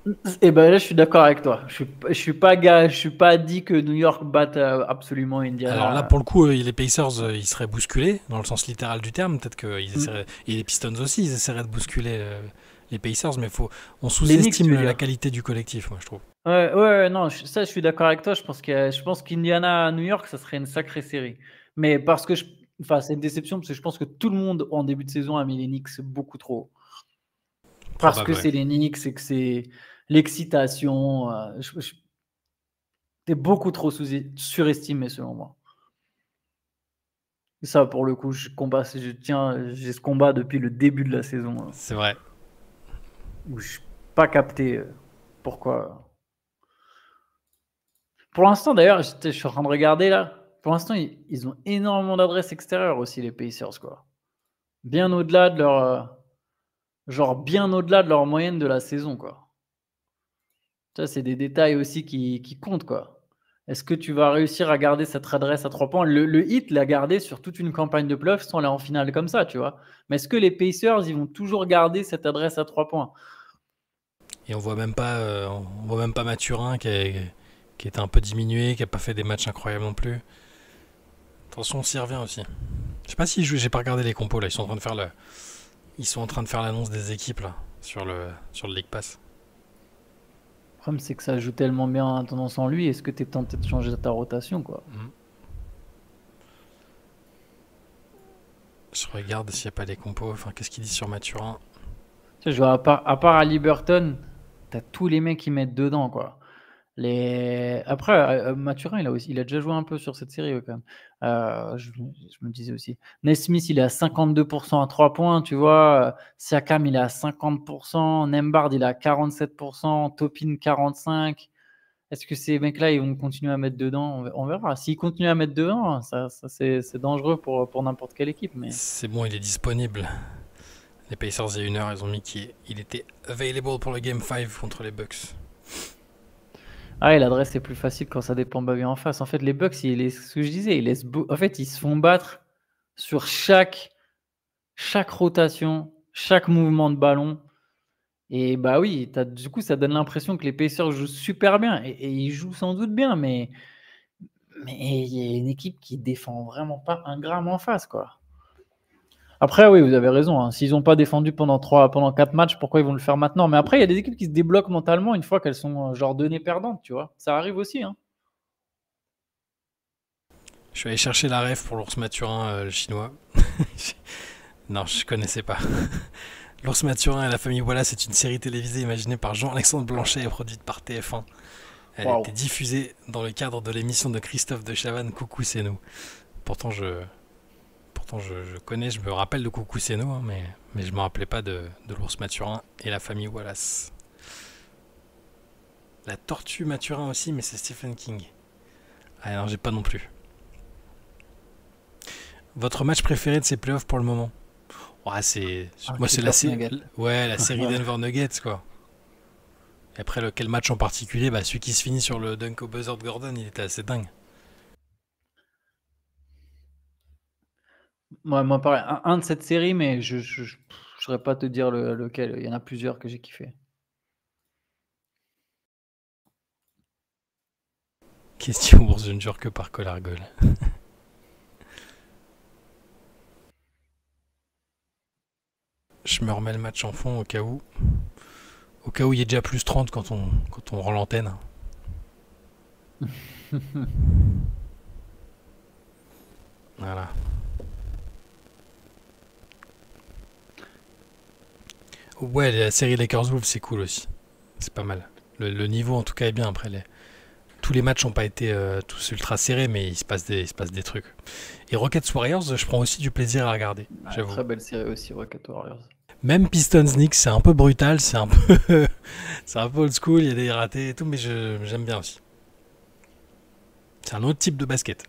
Et ben là, je suis d'accord avec toi. Je suis pas dit que New York batte absolument Alors là, Indiana. pour le coup, les Pacers, ils seraient bousculés, dans le sens littéral du terme. Peut-être qu'ils Mm. essaieraient. Et les Pistons aussi, ils essaieraient de bousculer les Pacers, mais on Les Knicks, tu sous-estime veux la dire? qualité du collectif, moi, je trouve. Ouais, ouais, non, ça, je suis d'accord avec toi. Je pense qu'Indiana à New York, ça serait une sacrée série. Mais enfin, c'est une déception parce que je pense que tout le monde en début de saison a mis les Knicks beaucoup trop haut. Parce que Probable, ouais. c'est les Knicks et que c'est l'excitation. T'es beaucoup trop surestimé selon moi. Et ça, pour le coup, j'ai ce combat depuis le début de la saison C'est vrai. où je n'ai pas capté pourquoi. Pour l'instant, d'ailleurs, je suis en train de regarder là. Pour l'instant, ils ont énormément d'adresses extérieures aussi, les Pacers, quoi. Bien au-delà de leur, bien au-delà de leur moyenne de la saison, quoi. Ça, c'est des détails aussi qui comptent, quoi. Est-ce que tu vas réussir à garder cette adresse à 3 points? Le Heat l'a gardé sur toute une campagne de playoffs sans aller en finale comme ça, tu vois. Mais est-ce que les Pacers, ils vont toujours garder cette adresse à 3 points? Et on voit même pas Mathurin qui était un peu diminué, qui a pas fait des matchs incroyables non plus. Attention, on s'y revient aussi. Je sais pas si j'ai pas regardé les compos là. Ils sont en train de faire l'annonce des équipes là sur le League Pass. Le problème, c'est que ça joue tellement bien à tendance en lui. Est-ce que tu es tenté de changer ta rotation, quoi? Mhm. Je regarde s'il n'y a pas les compos. Enfin, qu'est-ce qu'il dit sur Mathurin? Tu sais, je vois, à part à Liberton, tu as tous les mecs qui mettent dedans, quoi. Après, Mathurin, il a déjà joué un peu sur cette série, quand même. Je me disais aussi. Nesmith, il est à 52% à 3 points, tu vois. Siakam, il est à 50%. Nembhard, il est à 47%. Topin, 45%. Est-ce que ces mecs-là, ils vont continuer à mettre dedans? On verra. S'ils continuent à mettre dedans, ça c'est dangereux pour n'importe quelle équipe. Mais C'est bon, il est disponible. Les Pacers, il y a 1 heure, ils ont mis qu'il était available pour le Game 5 contre les Bucks. ah, et l'adresse est plus facile quand ça dépend Baby en face. En fait, les Bucks, ce que je disais, en fait, ils se font battre sur chaque rotation, chaque mouvement de ballon. Et bah oui, du coup, ça donne l'impression que les Pacers jouent super bien. Et ils jouent sans doute bien, mais il y a une équipe qui défend vraiment pas un gramme en face, quoi. Après, oui, vous avez raison, hein. S'ils n'ont pas défendu pendant 4 matchs, pourquoi ils vont le faire maintenant? Mais après, il y a des équipes qui se débloquent mentalement une fois qu'elles sont genre données perdantes, tu vois. Ça arrive aussi, hein. Je suis allé chercher la ref pour l'ours Mathurin, le chinois. Non, je connaissais pas. L'ours Mathurin et la famille Wallace, c'est une série télévisée imaginée par Jean-Alexandre Blanchet et produite par TF1. Elle a Waouh. été diffusée dans le cadre de l'émission de Christophe de Chavannes, Coucou c'est nous. Pourtant, je connais, je me rappelle de Coucou c'est nous, hein, mais je me rappelais pas de l'ours Mathurin et la famille Wallace. La tortue Mathurin aussi, mais c'est Stephen King. Ah non, j'ai pas non plus. Votre match préféré de ces playoffs pour le moment? Ouais, moi c'est Clippers Nuggets. la série Denver Nuggets quoi. Et après quel match en particulier? Bah celui qui se finit sur le dunk au buzzer de Gordon, il était assez dingue. Moi, pareil, un de cette série, mais je saurais pas te dire lequel. Il y en a plusieurs que j'ai kiffé. Question bourse, je ne jure que par Colargol. Je me remets le match en fond au cas où. Au cas où il y ait déjà plus 30 quand on rend l'antenne. Voilà. Ouais, la série Lakers-Wolves, c'est cool aussi. C'est pas mal. Le niveau, en tout cas, est bien. Après, tous les matchs n'ont pas été tous ultra serrés, mais il se passe des trucs. Et Rockets Warriors, je prends aussi du plaisir à regarder, j'avoue. Très belle série aussi, Rocket Warriors. Même Pistons Knicks, c'est un peu brutal, c'est un peu, c'est un peu old school, il y a des ratés et tout, mais j'aime bien aussi. C'est un autre type de basket.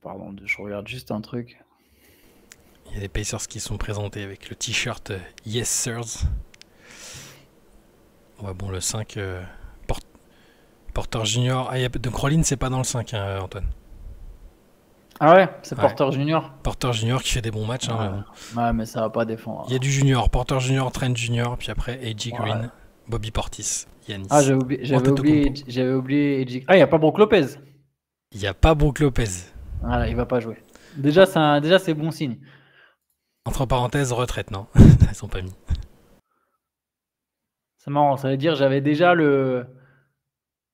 Pardon, je regarde juste un truc. Il y a des Pacers qui sont présentés avec le t-shirt Yes Sirs. Ouais, bon, le 5, Porter Junior. Ah, de Crowlin, c'est pas dans le 5, hein, Antoine. Ah ouais, c'est Ouais. Porter Junior. Porter Junior qui fait des bons matchs. Hein, ouais, mais ça va pas défendre. Il y a du Junior, Porter Junior, Trent Junior, puis après AJ Ouais. Green, Bobby Portis, Yanis. Ah, j'avais oublié AJ. Ah, il n'y a pas Brook Lopez. Il n'y a pas Brook Lopez. Voilà, il va pas jouer. Déjà, c'est bon signe. Entre parenthèses, retraite, non. Ils sont pas mis. C'est marrant, ça veut dire j'avais déjà le.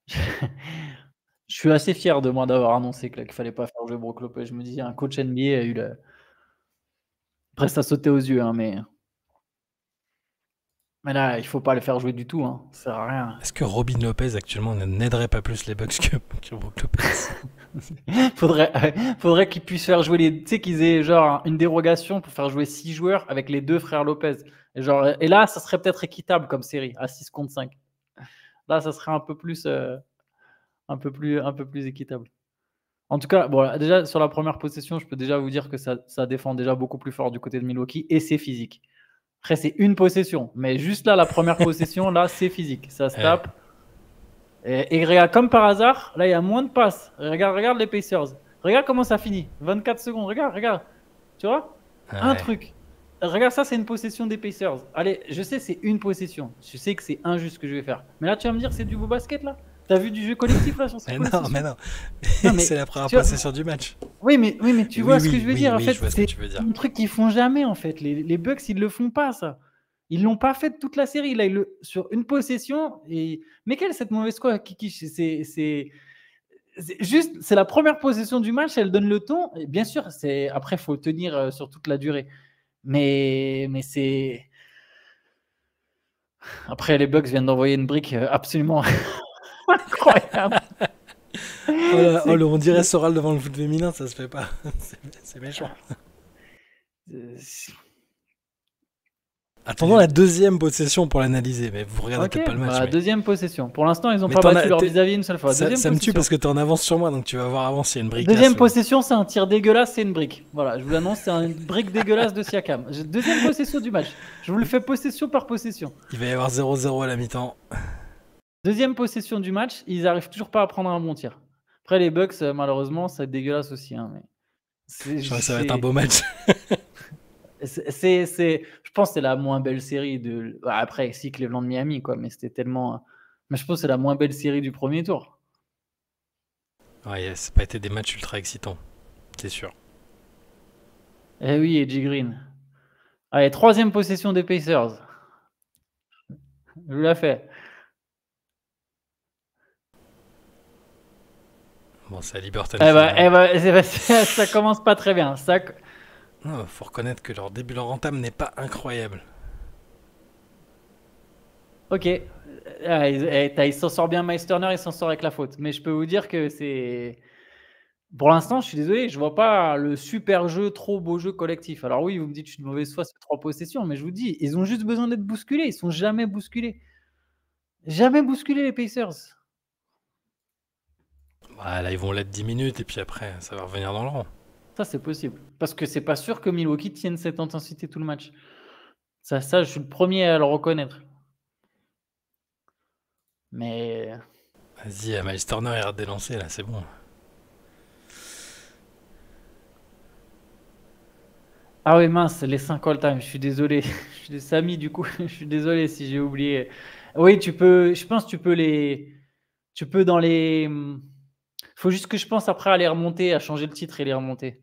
Je suis assez fier de moi d'avoir annoncé qu'il fallait pas faire jouer Brook Lopez. Je me dis, un coach NBA a eu le. Après, ça sautait aux yeux, hein, mais là, il faut pas le faire jouer du tout. Hein. Ça sert à rien. Est-ce que Robin Lopez actuellement n'aiderait pas plus les Bucks que Brook Lopez? Faudrait qu'ils puissent faire jouer les. Tu sais, qu'ils aient genre une dérogation pour faire jouer 6 joueurs avec les 2 frères Lopez. Et là, ça serait peut-être équitable comme série, à 6 contre 5. Là, ça serait un peu plus équitable. En tout cas, bon, déjà, sur la première possession, je peux déjà vous dire que ça défend déjà beaucoup plus fort du côté de Milwaukee et c'est physique. Après, c'est une possession, mais juste là, la première possession, là, c'est physique. Ça se tape. Et regarde, comme par hasard, là, il y a moins de passes. Regarde les Pacers. Regarde comment ça finit. 24 secondes. Regarde. Tu vois Un truc. Regarde, ça, c'est une possession des Pacers. Allez, je sais, c'est une possession. Je sais que c'est injuste ce que je vais faire. Mais là, tu vas me dire, c'est du beau basket, là T'as vu du jeu collectif, là, sur cette possession? Mais non. C'est la première possession du match. Oui, mais tu vois ce que je veux dire. En fait, c'est un truc qu'ils font jamais, en fait. Les Bucks, ils le font pas, ça. Ils l'ont pas fait toute la série. Là, sur une possession. Mais quelle est cette mauvaise quoi, Kiki? C'est la première possession du match. Elle donne le ton. Et bien sûr, après, il faut tenir sur toute la durée. Mais c'est. Après, les Bucks viennent d'envoyer une brique absolument incroyable. On dirait Soral devant le foot féminin, ça se fait pas. C'est méchant. Attendons la deuxième possession pour l'analyser, mais vous regardez peut-être pas le match. La deuxième possession. Pour l'instant, ils n'ont pas battu leur vis-à-vis une seule fois. Ça me tue parce que tu es en avance sur moi, donc tu vas voir avant s'il y a une brique. Deuxième possession, c'est un tir dégueulasse, c'est une brique. Voilà, je vous l'annonce, c'est une brique dégueulasse de Siakam. Deuxième possession du match. Je vous le fais possession par possession. Il va y avoir 0-0 à la mi-temps. Deuxième possession du match, ils n'arrivent toujours pas à prendre un bon tir. Après, les Bucks, malheureusement, ça va être dégueulasse aussi. Hein, mais je crois que ça va être un beau match. Je pense que c'est la moins belle série de. Après, si Cleveland Miami, quoi, mais c'était tellement. Mais je pense que c'est la moins belle série du premier tour. Ouais, ça n'a pas été des matchs ultra excitants, c'est sûr. Eh oui, AJ Green. Allez, troisième possession des Pacers. Je vous la fais. Bon, c'est à Liberton. Ça commence pas très bien. Non, faut reconnaître que leur début, leur entame n'est pas incroyable. Ok. Il s'en sort bien, Miles Turner, il s'en sort avec la faute. Mais je peux vous dire que c'est. Pour l'instant, je suis désolé, je vois pas le super jeu, trop beau jeu collectif. Alors oui, vous me dites que je suis de mauvaise foi sur 3 possessions, mais je vous dis, ils ont juste besoin d'être bousculés. Ils sont jamais bousculés. Jamais bousculés, les Pacers. Bah, là, ils vont l'être 10 minutes et puis après, ça va revenir dans le rang. Ça, c'est possible. Parce que c'est pas sûr que Milwaukee tienne cette intensité tout le match. Ça, je suis le premier à le reconnaître. Mais. Vas-y, Miles Turner, il a délancé, là, c'est bon. Ah oui, mince, les 5 all-time, je suis désolé. Je suis Samy, du coup, je suis désolé si j'ai oublié. Oui, je pense que tu peux dans les. Il faut juste que je pense après à les remonter, à changer le titre et les remonter.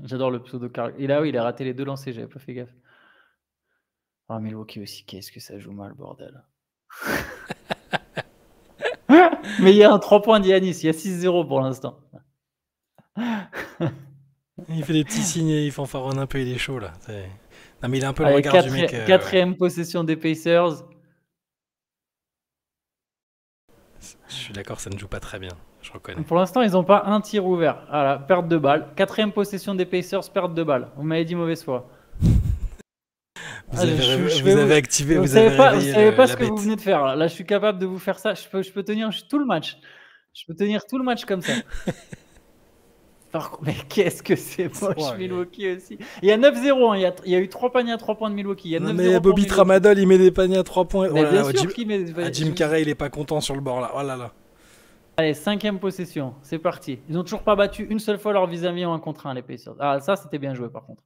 J'adore le pseudo Carl. Et là, oui, il a raté les 2 lancers, j'avais pas fait gaffe. Ah, Milwaukee aussi, qu'est-ce que ça joue mal, bordel. Mais il y a un 3 points d'Yanis, il y a 6-0 pour l'instant. Il fait des petits signes et il fanfaronne un peu, il est chaud là. Non, mais il a un peu le Allez, regard du mec. quatrième possession des Pacers. Je suis d'accord, ça ne joue pas très bien, je reconnais. Pour l'instant, ils n'ont pas un tir ouvert. Voilà, perte de balle. Quatrième possession des Pacers, perte de balle. Vous m'avez dit mauvaise foi. Vous avez activé, vous avez savez pas ce que vous venez de faire. Là, je suis capable de vous faire ça. Je peux tenir tout le match. Je peux tenir tout le match comme ça. Par contre, mais qu'est-ce que c'est moche, Milwaukee aussi. Il y a 9-0, hein. Il y a eu 3 paniers à 3 points de Milwaukee. Il y a 9-0 mais Bobby Tramadol, il met des paniers à 3 points. Mais bien sûr qu'il met... Jim Carrey, il est pas content sur le bord là. Oh là là. Allez, 5e possession, c'est parti. Ils n'ont toujours pas battu une seule fois leur vis-à-vis en 1 contre 1, les Pacers. Ah, ça, c'était bien joué par contre.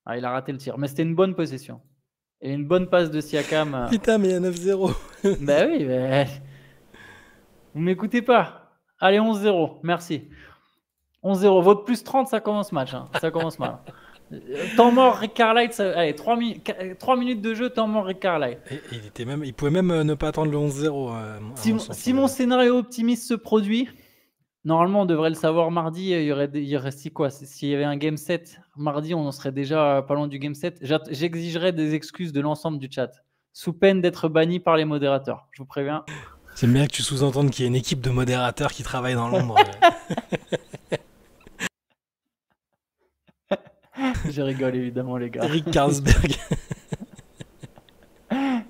Ah, il a raté le tir, mais c'était une bonne possession. Et une bonne passe de Siakam. Putain, mais il y a 9-0. Bah oui, mais... Vous m'écoutez pas. Allez, 11-0, merci. 11-0, votre plus 30, ça commence match. Hein. Ça commence mal. Temps mort, Rick Carlisle, allez, 3 minutes de jeu, temps mort, Rick Carlisle. Il pouvait même ne pas attendre le 11-0. Si mon scénario optimiste se produit, normalement, on devrait le savoir mardi. Il reste quoi? S'il y avait un game 7, mardi, on en serait déjà pas loin du game 7. J'exigerais des excuses de l'ensemble du chat, sous peine d'être banni par les modérateurs. Je vous préviens. J'aime bien que tu sous-entendes qu'il y a une équipe de modérateurs qui travaille dans l'ombre. Je rigole évidemment, les gars. Eric Carlsberg.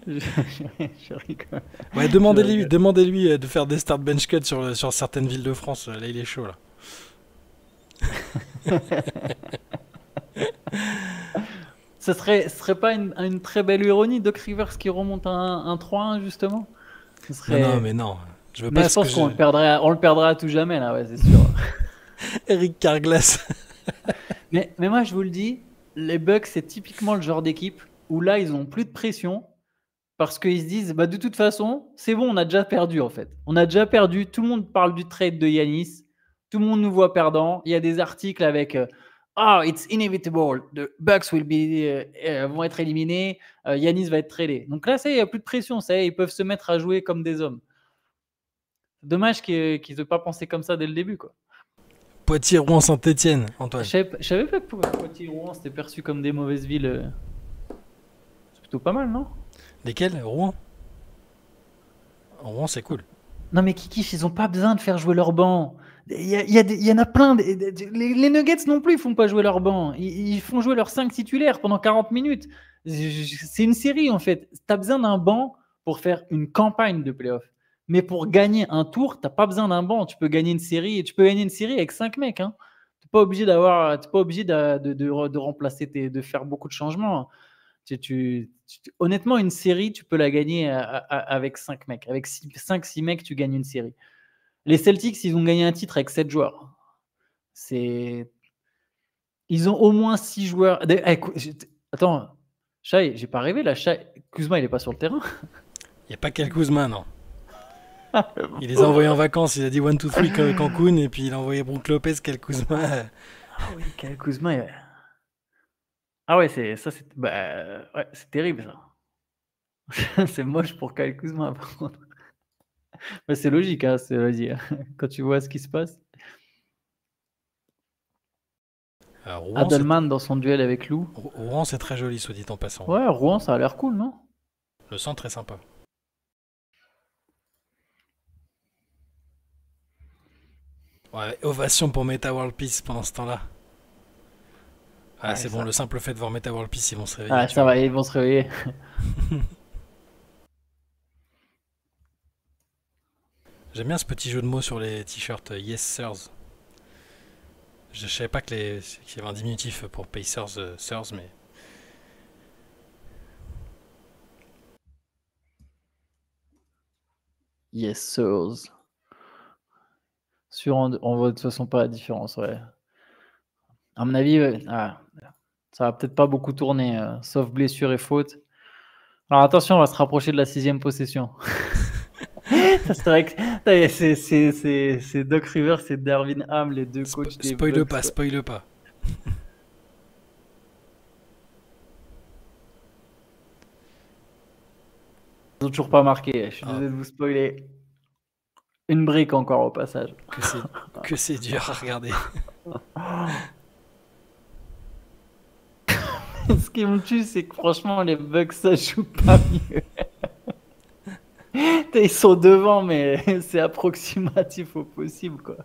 je rigole. Ouais, demandez-lui de faire des start bench cuts sur certaines villes de France. Là, il est chaud là. Ce serait pas une très belle ironie, Doc Rivers qui remonte un 3-1 justement. Non, mais non. Je pense qu'on le perdrait à tout jamais là, ouais, c'est sûr. Eric Carglass. mais moi je vous le dis, les Bucks c'est typiquement le genre d'équipe où là ils ont plus de pression parce qu'ils se disent bah de toute façon c'est bon, on a déjà perdu en fait. On a déjà perdu. Tout le monde parle du trade de Giannis. Tout le monde nous voit perdants. Il y a des articles avec it's inevitable. The Bucks vont être éliminés. Giannis va être tradé. Donc là, ça y est, il n'y a plus de pression. Ça y est, ils peuvent se mettre à jouer comme des hommes. Dommage qu'ils n'aient pas pensé comme ça dès le début, quoi. Poitiers-Rouen, Saint-Etienne, Antoine. Je savais pas que Poitiers-Rouen c'était perçu comme des mauvaises villes. C'est plutôt pas mal, non? Lesquelles? Rouen? Rouen, c'est cool. Non, mais Kiki, ils n'ont pas besoin de faire jouer leur banc. Il y en a plein. Les Nuggets non plus, ils font pas jouer leur banc. Ils font jouer leurs 5 titulaires pendant 40 minutes. C'est une série, en fait. Tu as besoin d'un banc pour faire une campagne de playoff. Mais pour gagner un tour, tu n'as pas besoin d'un banc. Tu peux gagner une série. Et tu peux gagner une série avec 5 mecs. Hein. Tu n'es pas obligé de remplacer, de faire beaucoup de changements. Honnêtement, une série, tu peux la gagner avec 5 mecs. Avec 5-6 mecs, tu gagnes une série. Les Celtics, ils ont gagné un titre avec 7 joueurs. Ils ont au moins 6 joueurs. Attends, Shai, j'ai pas rêvé là. Kuzma, il n'est pas sur le terrain. Il n'y a pas Kyle Kuzma, non. Il les a envoyés en vacances. Il a dit 1, 2, 3 Cancun. Et puis il a envoyé Brook Lopez, Kyle Kuzma. Ah oui, Kyle Kuzma. Ah ouais, c'est terrible ça. C'est moche pour Kyle Kuzma par contre. Mais c'est logique, hein, vas-y, quand tu vois ce qui se passe. Adelman dans son duel avec Lou. Rouen, c'est très joli, soit dit en passant. Ouais, Rouen, ça a l'air cool, non? Le centre est sympa. Ouais, ovation pour Meta World Peace pendant ce temps-là. Ah, ouais, c'est bon, le simple fait de voir Meta World Peace, ils vont se réveiller. Ah, ça va, ils vont se réveiller. J'aime bien ce petit jeu de mots sur les t-shirts Yes Sirs. Je savais pas qu'il y avait un diminutif pour Pacers, Sirs, mais... Yes Sirs. On voit de toute façon pas la différence, ouais. À mon avis, ça va peut-être pas beaucoup tourner, sauf blessure et faute. Alors attention, on va se rapprocher de la 6e possession. Ça, c'est vrai que c'est Doc Rivers, c'est Darvin Ham, les deux coachs des Bucks. Spoil pas. Ils ont toujours pas marqué, je suis désolé de vous spoiler. Une brique encore au passage. Que c'est dur à regarder. Ce qui me tue, c'est que franchement, les Bucks, ça joue pas mieux. Ils sont devant, mais c'est approximatif au possible, quoi.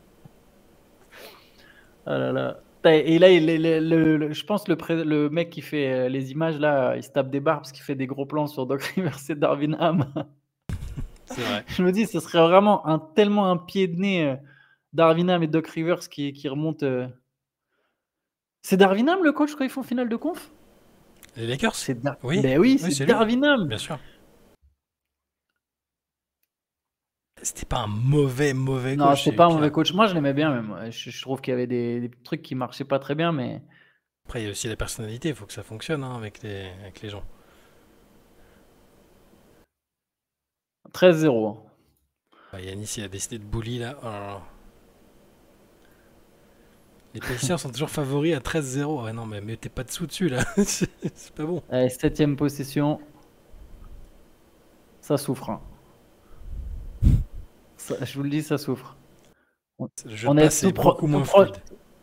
Ah là là. Et là, je pense le mec qui fait les images, là, il se tape des barres parce qu'il fait des gros plans sur Doc Rivers et Darvin Ham. C'est vrai. Je me dis, ce serait vraiment tellement un pied de nez, Darvin Ham et Doc Rivers qui remontent. C'est Darvin Ham le coach quand ils font finale de conf? Les Lakers? Oui, Ben oui, oui, c'est c'est lui. Darvin Ham. Bien sûr. C'était pas un mauvais Non, coach. c'était pas un mauvais coach. Moi, je l'aimais bien même. Je trouve qu'il y avait des trucs qui marchaient pas très bien, mais Après, il y a aussi la personnalité, il faut que ça fonctionne hein, avec les gens. 13-0. Bah, Yanis, il a décidé de bully là. Oh là là. Les Pacers sont toujours favoris à 13-0. Ouais, non, mais mettez pas dessous dessus là. C'est pas bon. Allez, 7e possession. Ça souffre. Hein. Je vous le dis, ça souffre. Le jeu On de est passe est beaucoup moins fluide.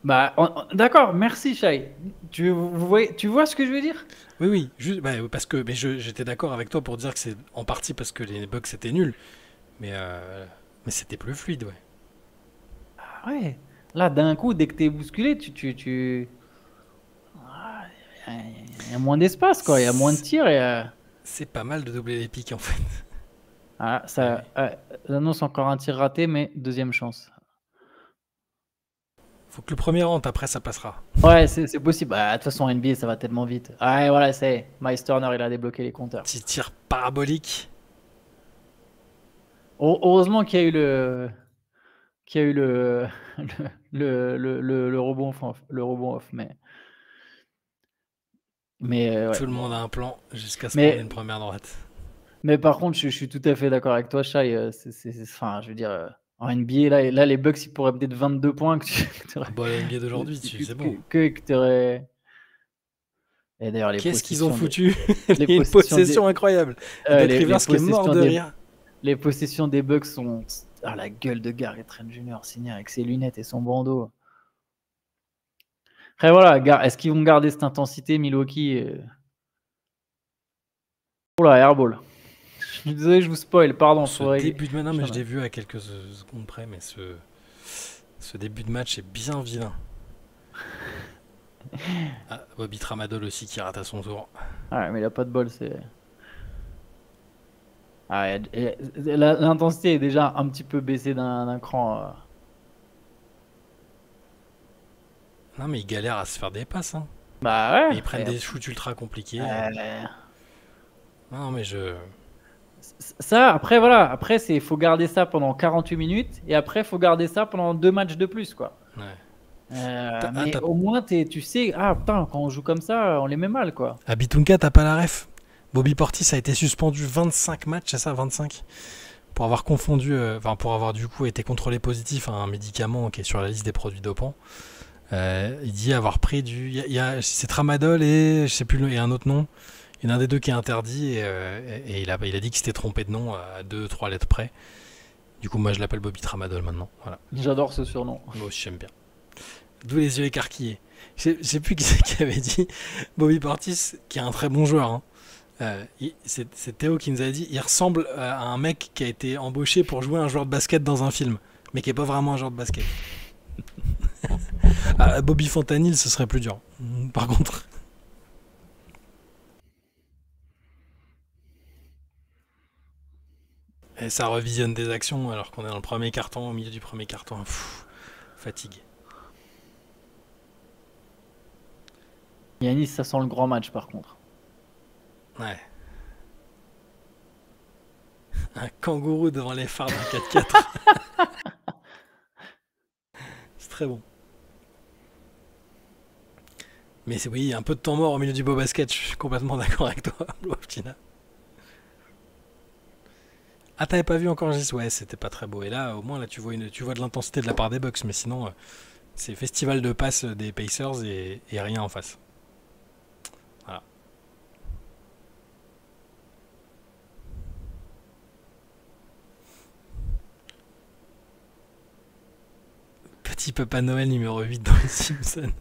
Bah, d'accord, merci Shai. Tu vois ce que je veux dire? Oui, oui, juste, bah, parce que j'étais d'accord avec toi pour dire que c'est en partie parce que les Bucks c'était nul, mais c'était plus fluide, ouais. Ah ouais. Là, d'un coup, dès que t'es bousculé, il y a moins d'espace, quoi. Il y a moins de tirs. C'est pas mal de doubler les pics en fait. Ah, ça annonce encore un tir raté, mais deuxième chance. Faut que le premier rentre, après ça passera. Ouais, c'est possible. Bah, de toute façon, NBA, ça va tellement vite. Ah, et voilà, c'est Miles Turner, il a débloqué les compteurs. Petit tir parabolique. Heureusement qu'il y a eu le le rebond off, mais ouais, Tout le bon. monde a un plan jusqu'à se prendre une première droite. Mais par contre, je suis tout à fait d'accord avec toi, Shai. Enfin, je veux dire, en NBA, là, les Bucks, ils pourraient peut-être 22 points que Bah, la NBA d'aujourd'hui, c'est bon. que t'aurais. Et d'ailleurs, Qu'est-ce qu'ils ont foutu? les Une possession incroyable. Doc Rivers qui est mort de rire. Les possessions des Bucks sont la gueule de Garrett Trent Jr. signé avec ses lunettes et son bandeau. Après voilà, est-ce qu'ils vont garder cette intensité, Milwaukee? Oula, airball. Je suis désolé, je vous spoil, pardon. Ce début de match, mais je l'ai vu à quelques secondes près, mais ce début de match est bien vilain. Ah, Bobby Tramadol aussi qui rate à son tour. Ah, mais il a pas de bol, c'est. Ah, l'intensité est déjà un petit peu baissée d'un cran. Non, mais ils galèrent à se faire des passes. Hein. Bah ouais. Et ils prennent des shoots ultra compliqués. Non, mais Ça, après, voilà. Après, il faut garder ça pendant 48 minutes. Et après, il faut garder ça pendant 2 matchs de plus, quoi. Ouais. Mais au moins, tu sais, putain, quand on joue comme ça, on les met mal, quoi. À Bitunka, t'as pas la ref. Bobby Portis a été suspendu 25 matchs, c'est ça, 25 pour avoir confondu, pour avoir du coup été contrôlé positif à un médicament qui est sur la liste des produits dopants. Il dit avoir pris c'est Tramadol et je sais plus, et un autre nom. Il y en a un des deux qui est interdit et il a dit qu'il s'était trompé de nom à 2-3 lettres près. Du coup, moi je l'appelle Bobby Tramadol maintenant. Voilà. J'adore ce surnom. Moi aussi j'aime bien. D'où les yeux écarquillés. Je sais plus qui c'est qui avait dit. Bobby Portis, qui est un très bon joueur. Hein. C'est Théo qui nous a dit il ressemble à un mec qui a été embauché pour jouer un joueur de basket dans un film, mais qui est pas vraiment un joueur de basket. Bobby Fontanil, ce serait plus dur. Par contre. Et ça revisionne des actions alors qu'on est dans le premier carton, au milieu du premier carton. Fatigue. Yanis, ça sent le grand match par contre. Ouais. Un kangourou devant les phares d'un 4x4. C'est très bon. Mais oui, un peu de temps mort au milieu du beau basket, je suis complètement d'accord avec toi, Tina. Ah, t'avais pas vu encore Gis? Ouais, c'était pas très beau. Et là, au moins, là, tu vois de l'intensité de la part des Bucks, mais sinon, c'est festival de passes des Pacers et rien en face. Voilà. Petit petit Papa Noël numéro 8 dans les Simpsons.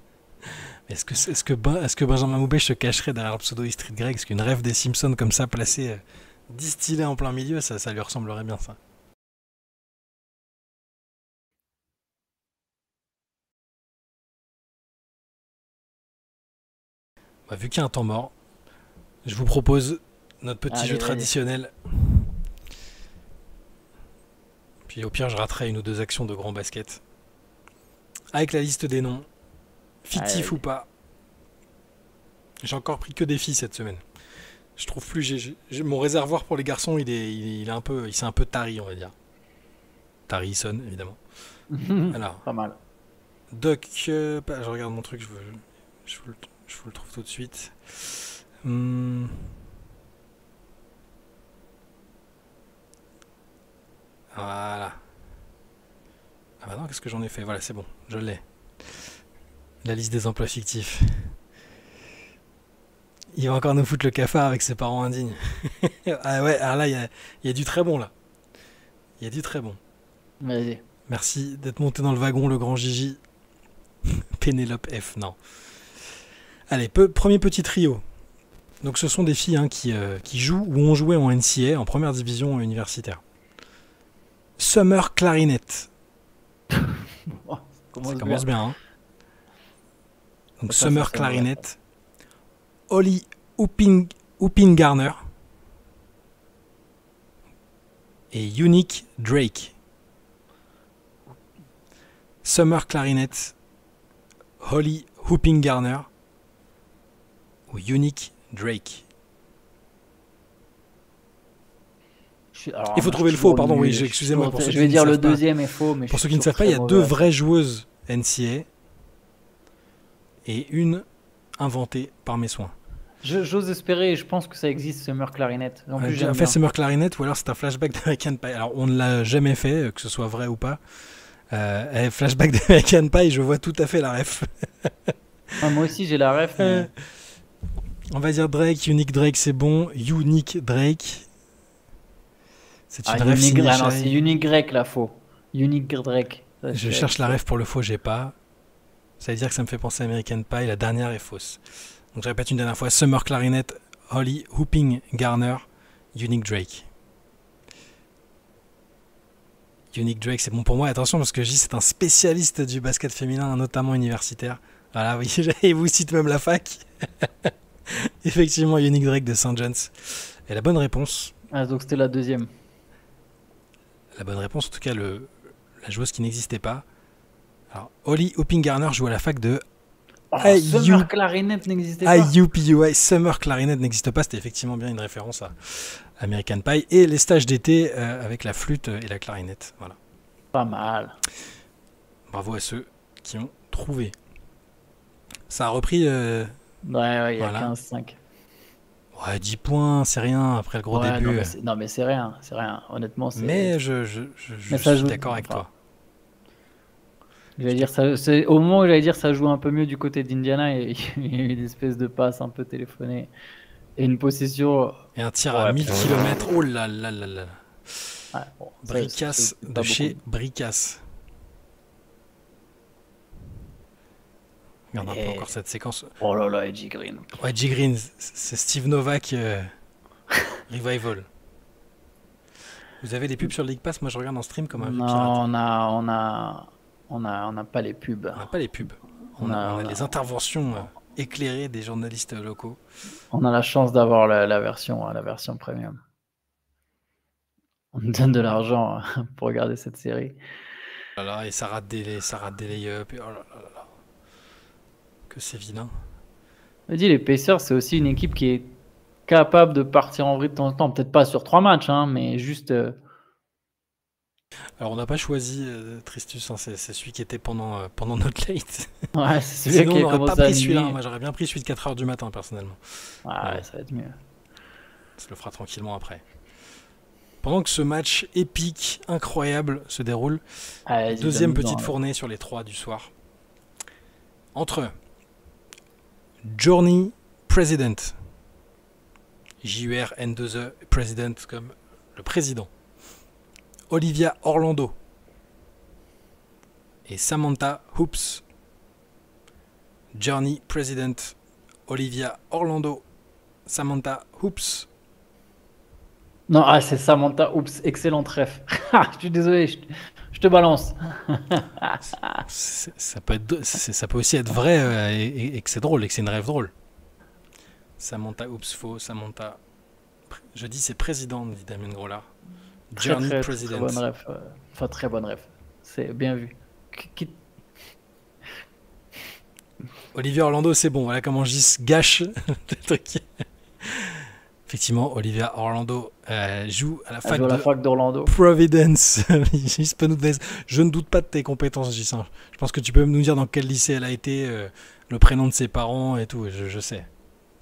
Est-ce que Benjamin Moubèche se cacherait derrière le pseudo Street Greg? Est-ce qu'une rêve des Simpsons comme ça, placée, distillée en plein milieu, ça lui ressemblerait bien, ça. Bah, vu qu'il y a un temps mort, je vous propose notre petit jeu traditionnel. Puis au pire, je raterai une ou deux actions de grand basket. Avec la liste des noms, fictifs ou pas. J'ai encore pris que des filles cette semaine. Je trouve plus. Mon réservoir pour les garçons, il s'est un peu tari, on va dire. Tari Eason, évidemment. Alors, pas mal. Doc, je regarde mon truc, je vous le trouve tout de suite. Voilà. Ah bah non, qu'est-ce que j'en ai fait? Voilà, c'est bon, je l'ai. La liste des emplois fictifs. Il va encore nous foutre le cafard avec ses parents indignes. Ah ouais, alors là, il y a du très bon, là. Il y a du très bon. Vas-y. Merci d'être monté dans le wagon, le grand Gigi. Pénélope F, non. Allez, premier petit trio. Donc ce sont des filles qui jouent ou ont joué en NCA, en première division universitaire. Summer Clarinette. Ça commence bien, hein. Donc Summer Clarinette. Holly Hooping-Garner. Et Unique Drake. Summer Clarinette. Holly Hooping-Garner. Ou Unique Drake. Il faut trouver le faux, pardon, oui, excusez-moi. Je vais dire le deuxième est faux, mais pour ceux qui ne savent pas, il y a deux vraies joueuses NCA et une inventée par mes soins. J'ose espérer, et je pense que ça existe, Summer Clarinette. En plus, j'ai fait Summer Clarinette ou alors c'est un flashback d'American Pie. Alors on ne l'a jamais fait, que ce soit vrai ou pas. Flashback d'American Pie, je vois tout à fait la ref. Moi aussi j'ai la ref. Mais... On va dire Drake, Unique Drake, c'est bon. Unique Drake. C'est une ref signée. Non, c'est Unique Drake là, faux. Unique Drake. Je cherche la ref pour le faux, j'ai pas. Ça veut dire que ça me fait penser à American Pie, la dernière est fausse. Donc je répète une dernière fois, Summer Clarinette, Holly Hooping-Garner, Unique Drake. Unique Drake, c'est bon pour moi. Attention, parce que J, c'est un spécialiste du basket féminin, notamment universitaire. Voilà, oui, il vous cite même la fac. Effectivement, Unique Drake de St. John's. Et la bonne réponse... Ah, donc c'était la deuxième. La bonne réponse, en tout cas, la joueuse qui n'existait pas. Alors, Holly Hooping-Garner joue à la fac de... Summer Clarinette n'existait pas. IUPUI, Summer Clarinette n'existe pas. C'était effectivement bien une référence à American Pie. Et les stages d'été avec la flûte et la clarinette. Voilà. Pas mal. Bravo à ceux qui ont trouvé. Ça a repris... il y a voilà. 15-5. Ouais, 10 points, c'est rien après le gros début. Non, mais c'est rien. Honnêtement, c'est... Mais je suis d'accord avec toi. J'allais dire, au moment où j'allais dire ça joue un peu mieux du côté d'Indiana, et il y a eu une espèce de passe un peu téléphonée et une possession. Et un tir à 1000 km. Oh là là là là. Ouais, bon, Bricasse de chez Bricasse. Regarde un peu encore cette séquence. Oh là là, Edgy Green. Ouais, Edgy Green, c'est Steve Novak Revival. Vous avez des pubs sur le League Pass? Moi je regarde en stream comme un vieux pirate. Non, on n'a pas les pubs. On n'a pas les pubs. On a les interventions éclairées des journalistes locaux. On a la chance d'avoir la version premium. On nous donne de l'argent pour regarder cette série. Voilà, et ça rate des lay-ups. Oh là là là. Que c'est vilain. Je dis, les Pacers, c'est aussi une équipe qui est capable de partir en vrille de temps en temps. Peut-être pas sur 3 matchs, mais juste... Alors on n'a pas choisi Tristus, hein, c'est celui qui était pendant notre late. Ouais, c'est celui qui a commencé pas pris celui-là. Moi j'aurais bien pris celui de 4h du matin personnellement. Ouais, ça va être mieux. On se le fera tranquillement après. Pendant que ce match épique, incroyable se déroule, deuxième petite fournée sur les 3 du soir. Entre Journey President, J-U-R-N-2-E, President comme le président. Olivia Orlando. et Samantha Hoops. Journey President, Olivia Orlando, Samantha Hoops. Non, c'est Samantha. Oups, excellente ref. Je suis désolé, je te balance. Ça peut aussi être vrai et que c'est drôle et que c'est une rêve drôle. Samantha Hoops, faux. Samantha. Je dis c'est président, dit Damien Grollard. Journey President. Très bonne ref. Enfin, très bonne ref. C'est bien vu. Olivia Orlando, c'est bon. Voilà comment je gâche le truc. Effectivement, Olivia Orlando joue à la fac d'Orlando. Providence. Je ne doute pas de tes compétences, Gislain. Je pense que tu peux nous dire dans quel lycée elle a été, le prénom de ses parents et tout. Je sais.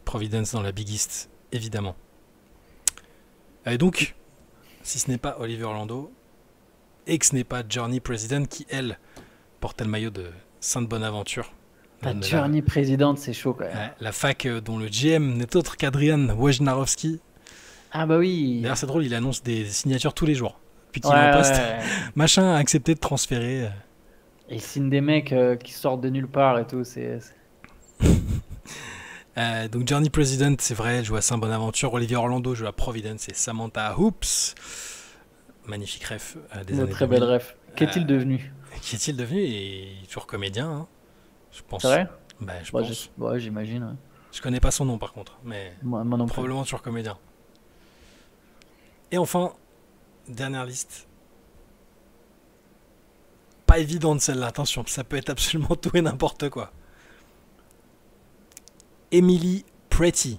Providence dans la Big East, évidemment. Et donc, si ce n'est pas Olivia Orlando et que ce n'est pas Journey President qui, elle, portait le maillot de Sainte-Bonaventure. La Journey President, c'est chaud quand même. La fac dont le GM n'est autre qu'Adrian Wojnarowski. Ah bah oui. D'ailleurs, c'est drôle, il annonce des signatures tous les jours. Depuis qu'il est en poste, machin a accepté de transférer. Et il signe des mecs qui sortent de nulle part et tout. Donc Journey President, c'est vrai, elle joue à Saint-Bonaventure. Olivier Orlando joue à Providence et Samantha Hoops. Magnifique ref des années 2000. Très belle ref. Qu'est-il devenu? Qui est-il devenu? Et toujours comédien, hein, je pense. C'est vrai? Je pense. Ouais, j'imagine. Ouais. Je connais pas son nom par contre, mais moi non probablement toujours comédien. Et enfin, dernière liste. Pas évidente celle-là, attention, ça peut être absolument tout et n'importe quoi. Emily Pretty.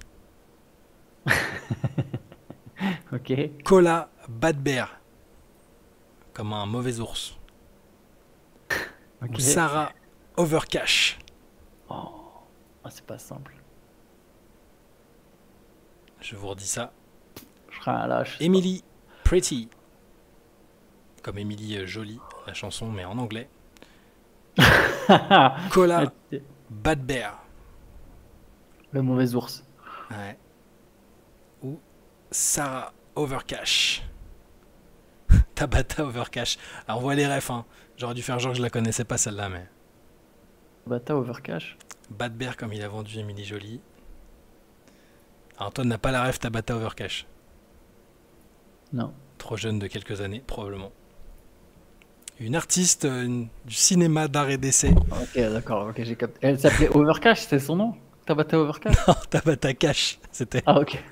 Ok. Cola Bad Bear. Comme un mauvais ours. Okay. Ou Sarah Overcash. Oh, c'est pas simple. Je vous redis ça. Je ferai un lâche. Emily Pretty. Comme Emily Jolie, la chanson, mais en anglais. Cola Bad Bear. Le mauvais ours. Ouais. Ou Sarah Overcash. Tabata Overcash. Alors on voit les refs, hein. J'aurais dû faire genre que je la connaissais pas celle-là, mais. Tabata Overcash. Bad Bear comme il a vendu Emily Jolie. Alors Antoine n'a pas la ref Tabata Overcash. Non. Trop jeune de quelques années, probablement. Une artiste du cinéma d'art et d'essai. Ok, d'accord, ok, j'ai capté. Elle s'appelait Overcash, c'est son nom? Tabata Overcash? Non, Tabata Cash, c'était. Ah, ok.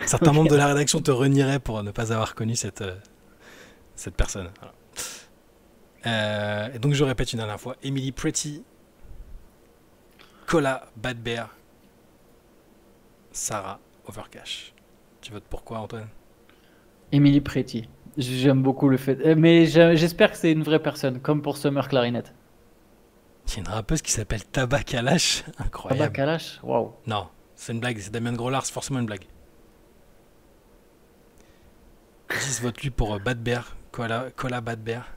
Certains membres de la rédaction te renieraient pour ne pas avoir connu cette personne. Voilà. Et donc je répète une dernière fois. Emily Pretty, Cola Bad Bear, Sarah Overcash. Tu votes pour quoi, Antoine? Emily Pretty. J'aime beaucoup le fait. Mais j'espère que c'est une vraie personne, comme pour Summer Clarinette. Il y a une rappeuse qui s'appelle Taba Kalash. Incroyable. Taba Kalash? Waouh. Non, c'est une blague. C'est Damien Grollard, c'est forcément une blague. 10 vote lui pour Bad Bear. Cola Bad Bear.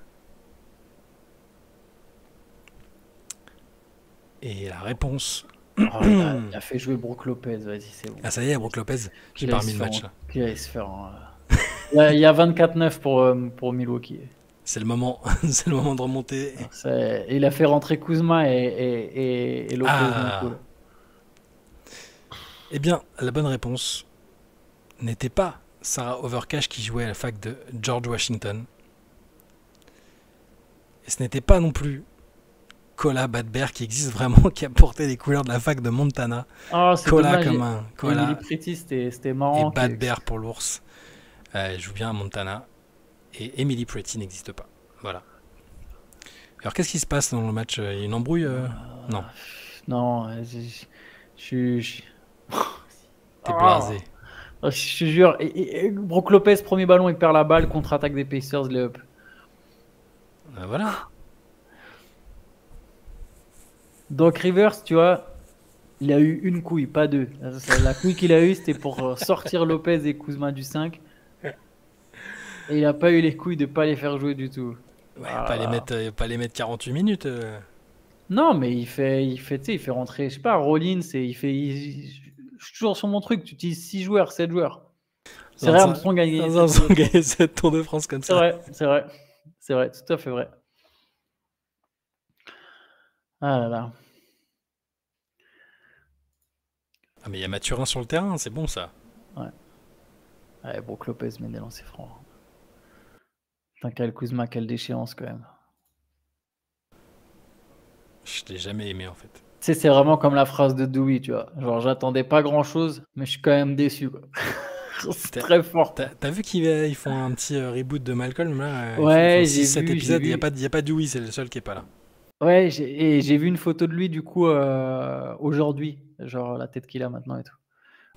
Et la réponse. Oh, il a fait jouer Brook Lopez, vas-y, c'est bon. Ah, ça y est, Brook Lopez. J'ai pas remis le match là. Il allait se faire. Il y a 24-9 pour Milwaukee. C'est le moment, c'est le moment de remonter. Il a fait rentrer Kuzma et Lopez. Ah. Eh bien, la bonne réponse n'était pas Sarah Overcash qui jouait à la fac de George Washington. Et ce n'était pas non plus Cola Bad Bear qui existe vraiment, qui a porté les couleurs de la fac de Montana. Oh, c'est Cola dommage. comme un Cola. Emily Pretty, c'était marrant. Et Bad Bear pour l'ours. Elle joue bien à Montana. Et Emily Pretty n'existe pas. Voilà. Alors qu'est-ce qui se passe dans le match? Il y a une embrouille Non. Non, je T'es blasé. Je te jure. Brook Lopez, premier ballon, il perd la balle, contre-attaque des Pacers, les up. Voilà. Doc Rivers, tu vois, il a eu une couille, pas deux. La couille qu'il a eue, c'était pour sortir Lopez et Kuzma du 5. Et il n'a pas eu les couilles de ne pas les faire jouer du tout. Ouais, pas les mettre 48 minutes. Non, mais il fait rentrer, je sais pas, Rollins, et je suis toujours sur mon truc, tu utilises 6 joueurs, 7 joueurs. C'est vrai, Armstrong a gagné 7 Tours de France comme ça. C'est vrai. C'est vrai, tout à fait vrai. Ah là là. Ah, mais il y a Mathurin sur le terrain, c'est bon ça. Ouais, Brook Lopez met des lancers francs. Putain, quel Kuzma, quelle déchéance quand même. Je l'ai jamais aimé en fait. Tu sais, c'est vraiment comme la phrase de Dewey, tu vois. Genre, j'attendais pas grand-chose, mais je suis quand même déçu, quoi. C'est très fort. T'as vu qu'ils font un petit reboot de Malcolm là Ouais, ils j'ai font 6-7 vu, épisodes, il n'y a pas Dewey, c'est le seul qui est pas là. Ouais, j'ai vu une photo de lui, du coup, aujourd'hui. Genre, la tête qu'il a maintenant et tout.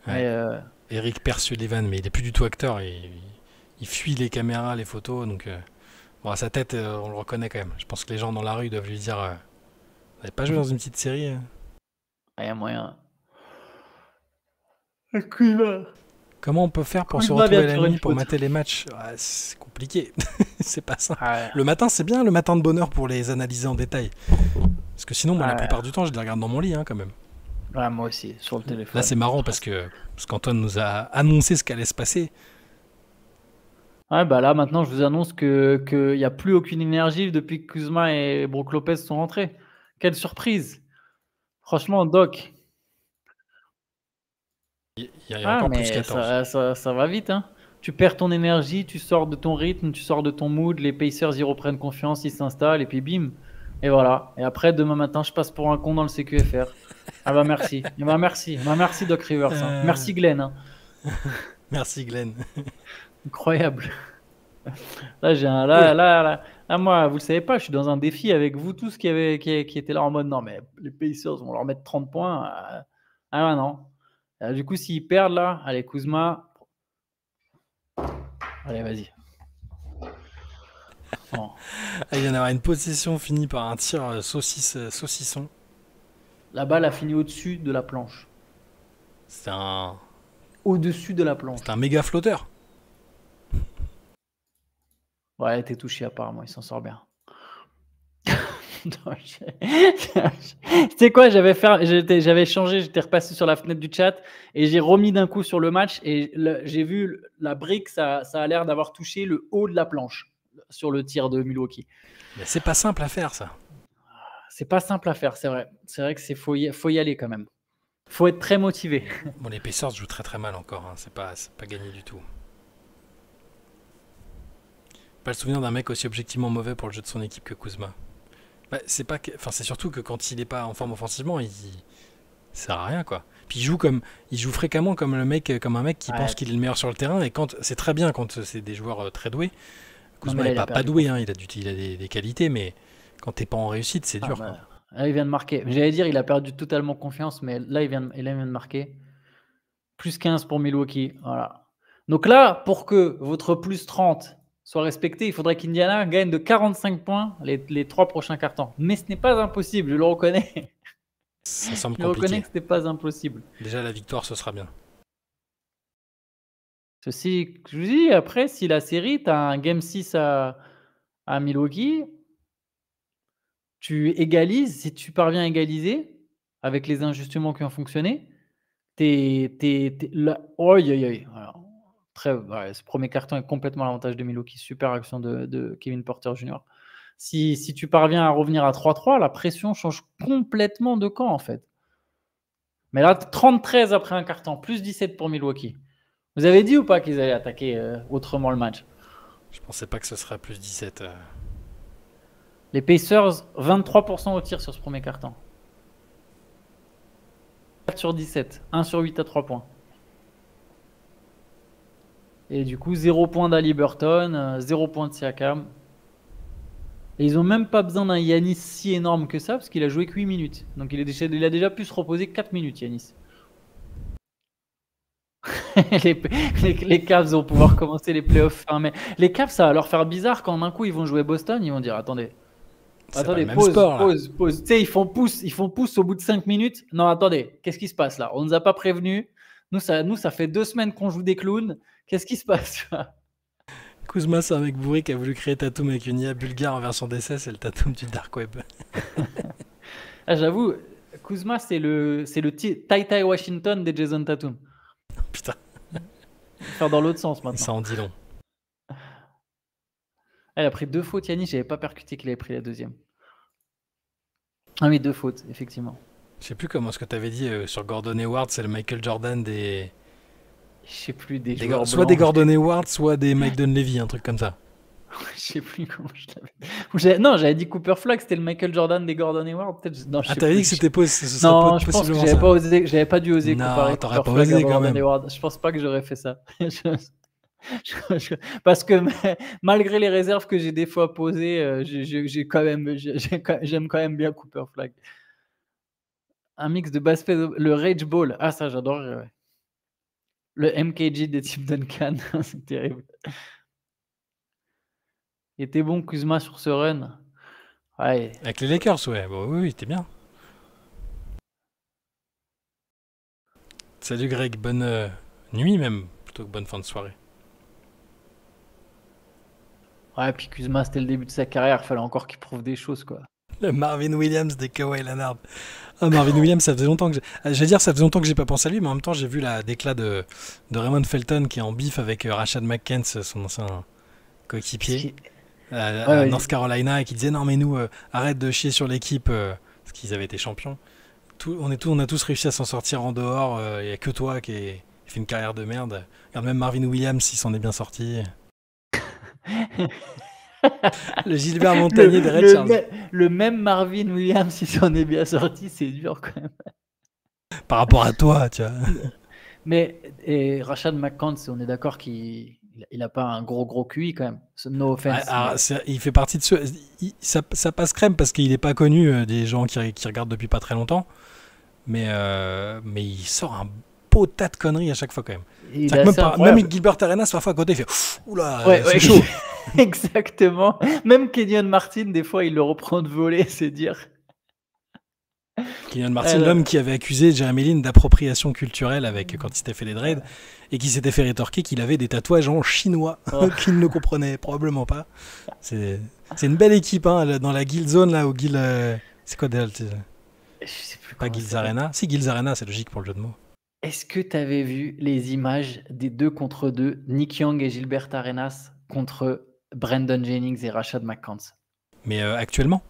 Ouais. Mais, Eric Persullivan, mais il est plus du tout acteur, il fuit les caméras, les photos, donc bon, à sa tête, on le reconnaît quand même. Je pense que les gens dans la rue doivent lui dire vous n'avez pas joué dans une petite série il y a moyen. Kuzma. Comment on peut faire pour se Kuzma vient retrouver de la faire une nuit pour faute. mater les matchs? C'est compliqué, c'est pas simple. Ouais. Le matin, c'est bien le matin de bonheur pour les analyser en détail. Parce que sinon, moi, la Ouais. plupart du temps, je les regarde dans mon lit quand même. Ouais, moi aussi, sur le téléphone. Là, c'est marrant parce qu'Antoine nous a annoncé ce qu'allait se passer. Ouais, bah là, maintenant, je vous annonce qu'il n'y a plus aucune énergie depuis que Kuzma et Brook Lopez sont rentrés. Quelle surprise! Franchement, Doc. Il y a Ah, encore plus mais 14. ça va vite, hein. Tu perds ton énergie, tu sors de ton rythme, tu sors de ton mood, les Pacers y reprennent confiance, ils s'installent, et puis bim. Et voilà. Et après, demain matin, je passe pour un con dans le CQFR. Ah bah merci. Et bah merci. Bah merci, Doc Rivers. Hein. Merci, Glenn. Hein. Merci Glenn. Incroyable. Là, là, moi, vous le savez pas, je suis dans un défi avec vous tous qui étaient là en mode non, mais les Pacers vont leur mettre 30 points. Ah ouais, non. Du coup, s'ils perdent là, allez, Kuzma. Allez, vas-y. Bon. Il vient d'avoir une possession finie par un tir saucisson. La balle a fini au-dessus de la planche. C'est un Au-dessus de la planche. méga flotteur. Ouais, t'es touché apparemment, il s'en sort bien. Tu sais quoi, j'avais changé, j'étais repassé sur la fenêtre du chat et j'ai remis d'un coup sur le match et j'ai vu la brique, ça a l'air d'avoir touché le haut de la planche sur le tir de Milwaukee. Mais c'est pas simple à faire ça. C'est pas simple à faire, c'est vrai. C'est vrai que faut y aller quand même. Faut être très motivé. Bon, les Pacers jouent très très mal encore, hein. C'est pas gagné du tout. Pas le souvenir d'un mec aussi objectivement mauvais pour le jeu de son équipe que Kuzma. Bah, c'est surtout que quand il est pas en forme offensivement, il sert à rien quoi. Puis il joue fréquemment comme un mec qui pense qu'il est le meilleur sur le terrain et quand c'est très bien quand c'est des joueurs très doués. Kuzma n'est pas doué, hein, il a des qualités, mais quand t'es pas en réussite, c'est dur. Quoi. Là, il vient de marquer. J'allais dire, il a perdu totalement confiance, mais là, il vient de marquer. Plus 15 pour Milwaukee. Voilà. Donc là, pour que votre plus 30 soit respecté, il faudrait qu'Indiana gagne de 45 points les 3 prochains cartons. Mais ce n'est pas impossible, je le reconnais. Ça semble compliqué. Je reconnais que ce n'est pas impossible. Déjà, la victoire, ce sera bien. Ceci, je vous dis, après, si la série, tu as un Game 6 à Milwaukee, tu égalises, si tu parviens à égaliser avec les ajustements qui ont fonctionné, t'es là. Oi, oi, oi. Alors, ce premier carton est complètement à l'avantage de Milwaukee. Super action de Kevin Porter Jr. Si tu parviens à revenir à 3-3, la pression change complètement de camp en fait. Mais là, 30-13 après un carton, plus 17 pour Milwaukee. Vous avez dit ou pas qu'ils allaient attaquer autrement le match? Je pensais pas que ce serait plus 17. Les Pacers, 23% au tir sur ce premier carton. 4 sur 17, 1 sur 8 à 3 points. Et du coup, 0 point d'Ali Burton, 0 point de Siakam. Et ils n'ont même pas besoin d'un Yanis si énorme que ça, parce qu'il a joué que 8 minutes. Donc il a déjà pu se reposer 4 minutes, Yanis. les Cavs vont pouvoir commencer les playoffs fin mai. Les Cavs, ça va leur faire bizarre quand d'un coup ils vont jouer Boston, ils vont dire attendez, pause. Tu sais, ils font pouce au bout de 5 minutes. Non, attendez, qu'est-ce qui se passe là? On nous a pas prévenu. Nous, ça fait 2 semaines qu'on joue des clowns. Qu'est-ce qui se passe? Kuzma, c'est un mec bourré qui a voulu créer Tatum avec une IA bulgare en version d'essai, c'est le Tatum du Dark Web. J'avoue, Kuzma, c'est le Tai Washington des Jason Tatum. Putain. Faire dans l'autre sens maintenant. Ça en dit long. Ah, il a pris 2 fautes, Yanis. J'avais pas percuté qu'il avait pris la deuxième. Ah oui, 2 fautes, effectivement. Je sais plus comment ce que tu avais dit sur Gordon Hayward, c'est le Michael Jordan des. Je sais plus des joueurs Soit des blancs. Gordon Hayward, soit des Mike Dunleavy, un truc comme ça. Je sais plus comment je l'avais. Non, j'avais dit Cooper Flag, c'était le Michael Jordan des Gordon Hayward. Peut-être. Non, je sais T'avais plus. dit que c'était Non, je pense que possiblement j'avais ça. pas osé, j'avais pas dû oser Non, comparer t'aurais Cooper pas Flag osé à quand Gordon même. Hayward. Je pense pas que j'aurais fait ça. Parce que malgré les réserves que j'ai des fois posées, j'aime quand même bien Cooper Flag. Un mix de basket, le Rage Ball. Ah, ça, j'adorerais, ouais. Le MKG des Tim Duncan, c'est terrible. Il était bon, Kuzma, sur ce run. Ouais. Avec les Lakers, ouais. Bon, oui, t'es bien. Salut Greg, bonne nuit même, plutôt que bonne fin de soirée. Ouais, puis Kuzma, c'était le début de sa carrière. Il fallait encore qu'il prouve des choses, quoi. Le Marvin Williams des Kawhi Leonard. Ah, Marvin Williams, ça faisait longtemps que ça faisait longtemps que j'ai pas pensé à lui, mais en même temps, j'ai vu la déclat de Raymond Felton qui est en bif avec Rashad McCants, son ancien coéquipier, à North Carolina, et qui disait non, mais nous, arrête de chier sur l'équipe, parce qu'ils avaient été champions. On a tous réussi à s'en sortir en dehors, il n'y a que toi qui fait une carrière de merde. Regarde, même Marvin Williams, il s'en est bien sorti. Le Gilbert Montagnier des Red Charles. Le même Marvin Williams, il s'en est bien sorti, c'est dur quand même. Par rapport à toi, tu vois. Mais Rashad McCants, on est d'accord qu'il n'a pas un gros QI quand même. No offense. Il fait partie de ceux. Ça passe crème parce qu'il n'est pas connu des gens qui regardent depuis pas très longtemps. Mais il sort un beau tas de conneries à chaque fois quand même. Même Gilbert Arenas, parfois à côté, il fait oula, c'est chaud. Exactement. Même Kenyon Martin, des fois, il le reprend de voler, c'est dire. Kenyon Martin, l'homme qui avait accusé Jeremy Lin d'appropriation culturelle quand il s'était fait les dreads et qui s'était fait rétorquer qu'il avait des tatouages en chinois qu'il ne comprenait probablement pas. C'est une belle équipe hein, dans la Guild Zone là, au Guild. C'est quoi déjà Je sais plus. Pas Guilds Arena. Si, Guilds Arena, c'est logique pour le jeu de mots. Est-ce que tu avais vu les images des 2 contre 2, Nick Young et Gilbert Arenas contre Brandon Jennings et Rashad McCants? Mais actuellement?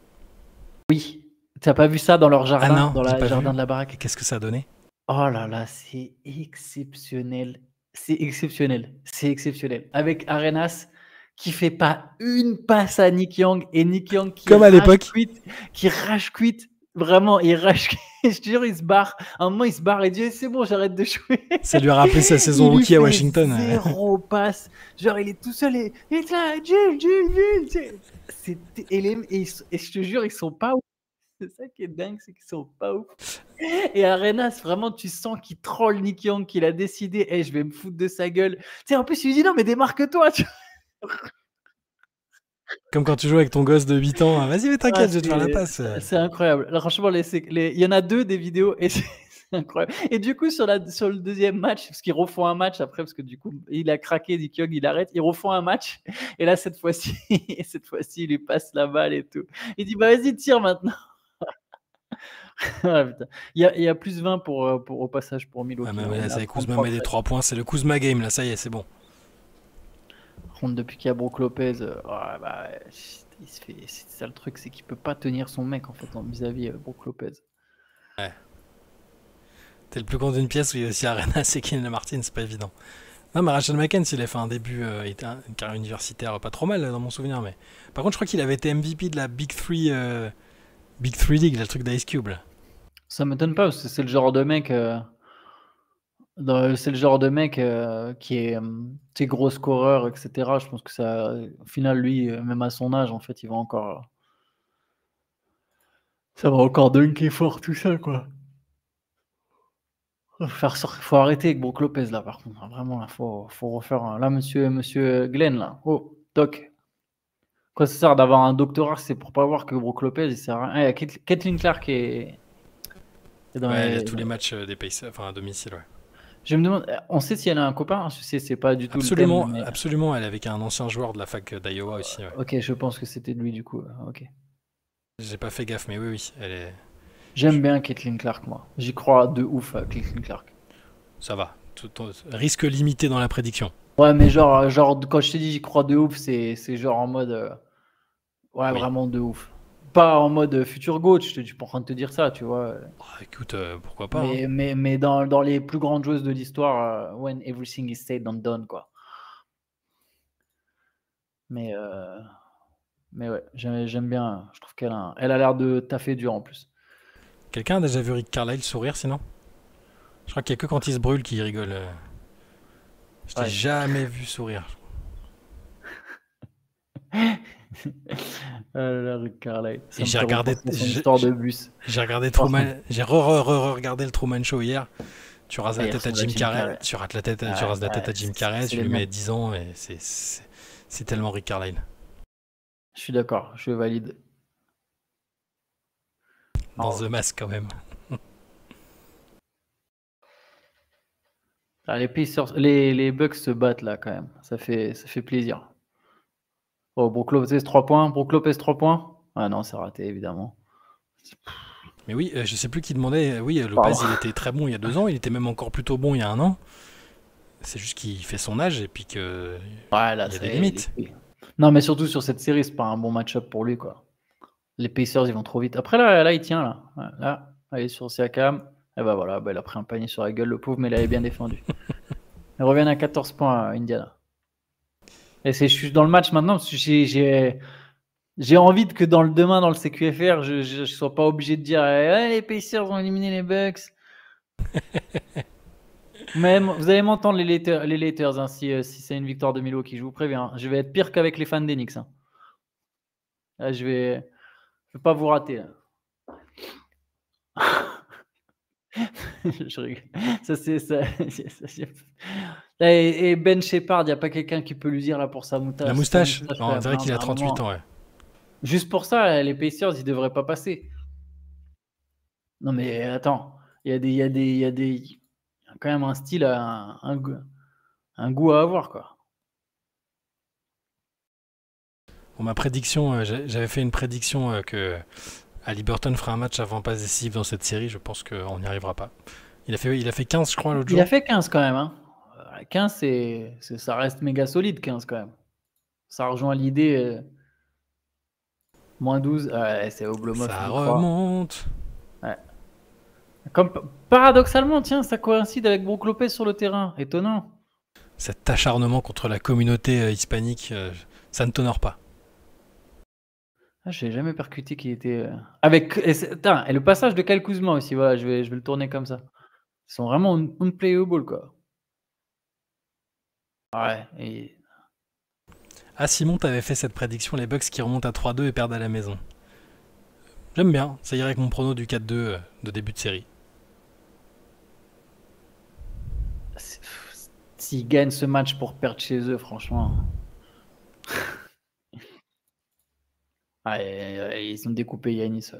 Oui. Tu n'as pas vu ça dans leur jardin, non, dans le jardin de la baraque? Qu'est-ce que ça a donné? Oh là là, c'est exceptionnel. C'est exceptionnel. C'est exceptionnel. Avec Arenas qui fait pas une passe à Nick Young et Nick Young qui comme à l'époque, qui rage quit. Vraiment, il rage. Je te jure, il se barre. À un moment, il se barre et dit c'est bon, j'arrête de jouer. Ça lui a rappelé sa saison rookie à Washington. Zéro passe. Genre, il est tout seul et il est là, Jules. Et je te jure, ils sont pas ouf. C'est ça qui est dingue, c'est qu'ils sont pas ouf. Et Arenas, vraiment, tu sens qu'il troll Nick Young, qu'il a décidé, je vais me foutre de sa gueule. Tu sais, en plus, il lui dit non, mais démarque-toi. Comme quand tu joues avec ton gosse de 8 ans, vas-y, mais t'inquiète, je vais te faire la passe. C'est incroyable. Là, franchement, il y en a 2 des vidéos et c'est incroyable. Et du coup, sur le deuxième match, parce qu'ils refont un match après, parce que du coup, il a craqué, Nick Young, il arrête, ils refont un match. Et là, cette fois-ci, il lui passe la balle et tout. Il dit, bah vas-y, tire maintenant. Ah, putain. Il y a plus 20 au passage pour Milwaukee. Ça y est, Kuzma met des 3 points, c'est le Kuzma game, là, ça y est, c'est bon. Par contre, depuis qu'il y a Brook Lopez, c'est ça le truc, c'est qu'il peut pas tenir son mec en fait vis-à-vis Brook Lopez. Ouais. T'es le plus con d'une pièce où il y a aussi Arenas et Kenyon Martin, c'est pas évident. Non, mais Rashad McCants, il a fait un début, il était une carrière universitaire pas trop mal dans mon souvenir, mais par contre, je crois qu'il avait été MVP de la Big 3 League, le truc d'Ice Cube. Là. Ça m'étonne pas parce que c'est le genre de mec. C'est le genre de mec qui est gros scoreur, etc. Je pense que ça, au final, lui, même à son âge, en fait, il va encore. Ça va encore dunker fort, tout ça, quoi. Faut arrêter avec Brook Lopez, là, par contre. Vraiment, là, faut refaire. Là, monsieur Glenn, là. Oh, Doc. Quoi, ça sert d'avoir un doctorat, c'est pour pas voir que Brook Lopez, il sert à rien. Il y a Caitlin Clark qui est dans il y a tous les matchs des Pacers, enfin à domicile, ouais. Je me demande, on sait si elle a un copain? Je sais, c'est pas du tout absolument, le thème, mais... Absolument, elle est avec un ancien joueur de la fac d'Iowa aussi. Ouais. Ok, je pense que c'était de lui du coup. Ok. J'ai pas fait gaffe, mais oui, elle est... J'aime bien Caitlin Clark, moi. J'y crois de ouf à Caitlin Clark. Ça va. risque limité dans la prédiction. Ouais, mais genre quand je t'ai dit j'y crois de ouf, c'est genre en mode ouais, Oui. vraiment de ouf. Pas en mode futur GOAT, je suis pas en train de te dire ça, tu vois. Écoute, pourquoi pas, hein. Mais dans les plus grandes joueuses de l'histoire, when everything is said and done, quoi. Mais ouais, j'aime bien. Je trouve elle a l'air de taffer dur en plus. Quelqu'un a déjà vu Rick Carlisle sourire sinon? Je crois qu'il n'y a que quand il se brûle qu'il rigole. Je t'ai Ouais. jamais vu sourire. Rick Carlisle. Ça Et me j'ai fait regardé, repenser à son histoire de bus. j'ai regardé Truman, j'ai regardé le Truman Show hier. Tu rases la il tête à ressemble à Jim Jim Carrey, Carrey. tu rases la tête à Jim Carrey, c'est tu les lui mets mêmes. 10 ans et c'est tellement Rick Carlisle. Je suis d'accord, je valide. Dans Oh. The Mask quand même. Les Pacers, les Bucks se battent là quand même. Ça fait plaisir. Oh, Brook Lopez 3 points. Brook Lopez 3 points. Ah non, c'est raté évidemment. Mais oui, je sais plus qui demandait. Oui, Lopez, Pardon. il était très bon il y a 2 ans, il était même encore plutôt bon il y a 1 an. C'est juste qu'il fait son âge et puis que Ouais, là, il y a des limites. Non, mais surtout sur cette série, c'est pas un bon match-up pour lui, quoi. Les Pacers, ils vont trop vite. Après, là, il tient, là. Ouais, là, il est sur Siakam. Et bah voilà, il a pris un panier sur la gueule, le pauvre, mais il avait bien défendu. Ils reviennent à 14 points, Indiana. Et je suis dans le match maintenant parce que j'ai envie que demain, dans le CQFR, je sois pas obligé de dire les Pacers ont éliminé les Bucks. Mais vous allez m'entendre, les Lakers, hein, si c'est une victoire de Milwaukee, je vous préviens. Je vais être pire qu'avec les fans d'Enix. Hein. Là, je vais pas vous rater. Là. Je rigole. Ça, c'est ça. Là, et Ben Shepard, il n'y a pas quelqu'un qui peut lui dire là pour sa moustache. La moustache, C'est vrai qu'il a 38 ans, ouais. Juste pour ça, les Pacers, ils devraient pas passer. Non, mais attends, il y a quand même un style, un goût à avoir, quoi. Bon, ma prédiction, j'avais fait une prédiction que Haliburton fera un match avant passe décisive dans cette série. Je pense qu'on n'y arrivera pas. Il a fait 15, je crois, l'autre jour. Il a fait 15 quand même. Hein. 15, ça reste méga solide, 15 quand même. Ça rejoint l'idée. Moins 12, c'est Oblomov. Ça remonte. Ouais. Comme, paradoxalement, tiens, ça coïncide avec Brook Lopez sur le terrain. Étonnant. Cet acharnement contre la communauté hispanique, ça ne t'honore pas. Ah, je n'ai jamais percuté qu'il était. Avec. Et le passage de Kyle Kuzma aussi, voilà, je vais le tourner comme ça. Ils sont vraiment unplayable, quoi. Ouais. Et... Ah, Simon, t'avais fait cette prédiction, les Bucks qui remontent à 3-2 et perdent à la maison. J'aime bien, ça irait avec mon prono du 4-2 de début de série. S'ils gagnent ce match pour perdre chez eux, franchement. Ils ont découpé Yanis.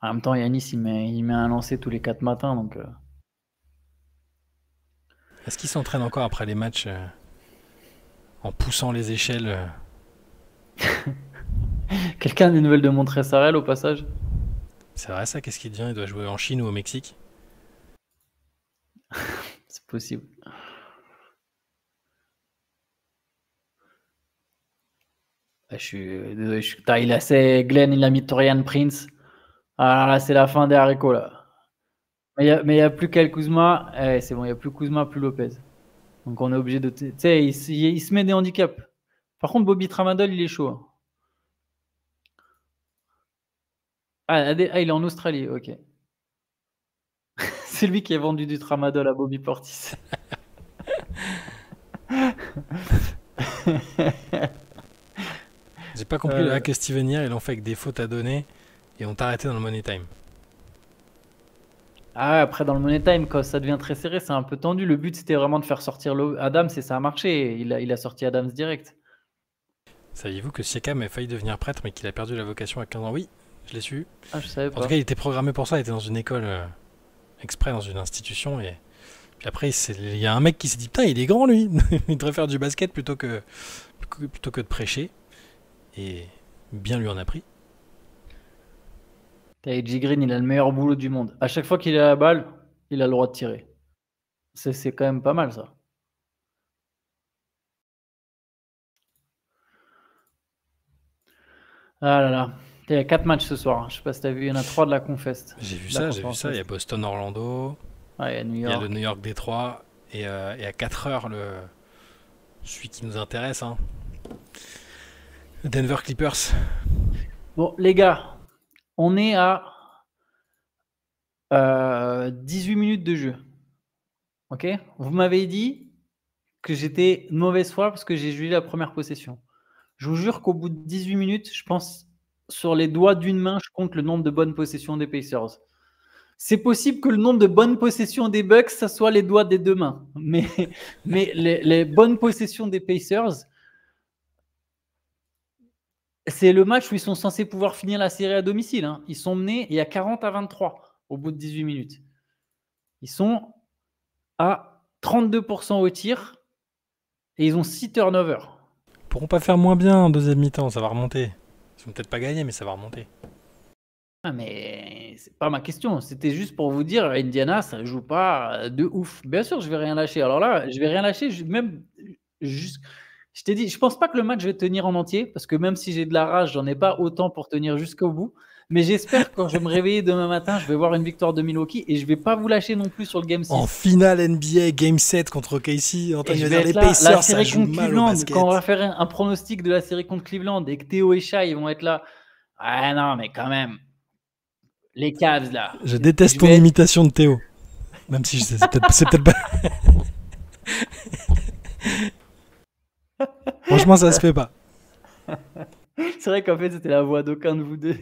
En même temps, Yanis, il met un lancer tous les 4 matins. Donc, Est-ce qu'il s'entraîne encore après les matchs en poussant les échelles Quelqu'un a des nouvelles de Montrezl au passage? C'est vrai ça, qu'est-ce qu'il devient? Il doit jouer en Chine ou au Mexique? C'est possible. Je suis désolé. Glenn, il a mis Torian Prince. Alors là, c'est la fin des haricots, là. Mais il n'y a plus Kyle Kuzma. C'est bon, il n'y a plus Kuzma, plus Lopez. Donc on est obligé de... Tu sais, il se met des handicaps. Par contre, Bobby Tramadol, il est chaud. Hein. Il est en Australie, ok. C'est lui qui a vendu du Tramadol à Bobby Portis. J'ai pas compris le hack Steven hier, ils l'ont fait avec des fautes à donner et on t'a arrêté dans le Money Time. Ah, après, dans le Money Time, quand ça devient très serré, c'est un peu tendu. Le but, c'était vraiment de faire sortir Adams et ça a marché. Il a sorti Adams direct. Saviez-vous que Siakam a failli devenir prêtre mais qu'il a perdu la vocation à 15 ans? Oui, je l'ai su. Ah, je savais pas. En tout cas, il était programmé pour ça, il était dans une école exprès, dans une institution. Et puis après, il y a un mec qui s'est dit, putain, il est grand lui, il devrait faire du basket plutôt que de prêcher. Et bien lui en a pris. AJ Green, il a le meilleur boulot du monde. À chaque fois qu'il a la balle, il a le droit de tirer. C'est quand même pas mal, ça. Ah là là. Il y a 4 matchs ce soir. Je sais pas si t'as vu, il y en a 3 de la Confest. J'ai vu De la ça. conférence Il y a Ouest. Boston-Orlando, Ouais, il y a New il y a le York. New York-Détroit, et à 4 heures, celui qui nous intéresse, hein. Le Denver Clippers. Bon, les gars, on est à 18 minutes de jeu. Ok? Vous m'avez dit que j'étais de mauvaise foi parce que j'ai joué la première possession. Je vous jure qu'au bout de 18 minutes, je pense sur les doigts d'une main, je compte le nombre de bonnes possessions des Pacers. C'est possible que le nombre de bonnes possessions des Bucks, ça soit les doigts des deux mains. Mais les bonnes possessions des Pacers, c'est le match où ils sont censés pouvoir finir la série à domicile, hein. Ils sont menés et il y a 40-23 au bout de 18 minutes. Ils sont à 32% au tir et ils ont 6 turnovers. Ils pourront pas faire moins bien en deuxième mi-temps, ça va remonter. Ils vont peut-être pas gagner, mais ça va remonter. Ah, mais c'est pas ma question. C'était juste pour vous dire, Indiana, ça joue pas de ouf. Bien sûr, je vais rien lâcher. Alors là, je vais rien lâcher. Même juste, je t'ai dit, je pense pas que le match va tenir en entier parce que même si j'ai de la rage, j'en ai pas autant pour tenir jusqu'au bout. Mais j'espère que quand je vais me réveiller demain matin, je vais voir une victoire de Milwaukee et je vais pas vous lâcher non plus sur le game 6. En finale NBA, Game 7 contre Casey, Et Anthony je va vais dire être les là, Pacers, la ça série joue contre mal au Cleveland, basket. quand on va faire un pronostic de la série contre Cleveland et que Théo et Shai vont être là. Ah non, mais quand même, les Cavs là. Je déteste Je ton vais être- imitation de Théo. Même si c'est peut-être pas. Franchement, ça se fait pas. C'est vrai qu'en fait, c'était la voix d'aucun de vous deux.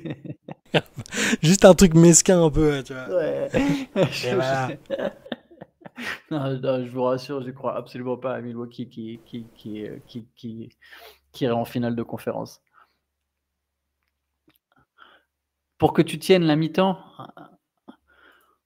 Juste un truc mesquin un peu, tu vois. Ouais. Et voilà. Non, je vous rassure, je crois absolument pas à Milwaukee qui irait en finale de conférence. Pour que tu tiennes la mi-temps.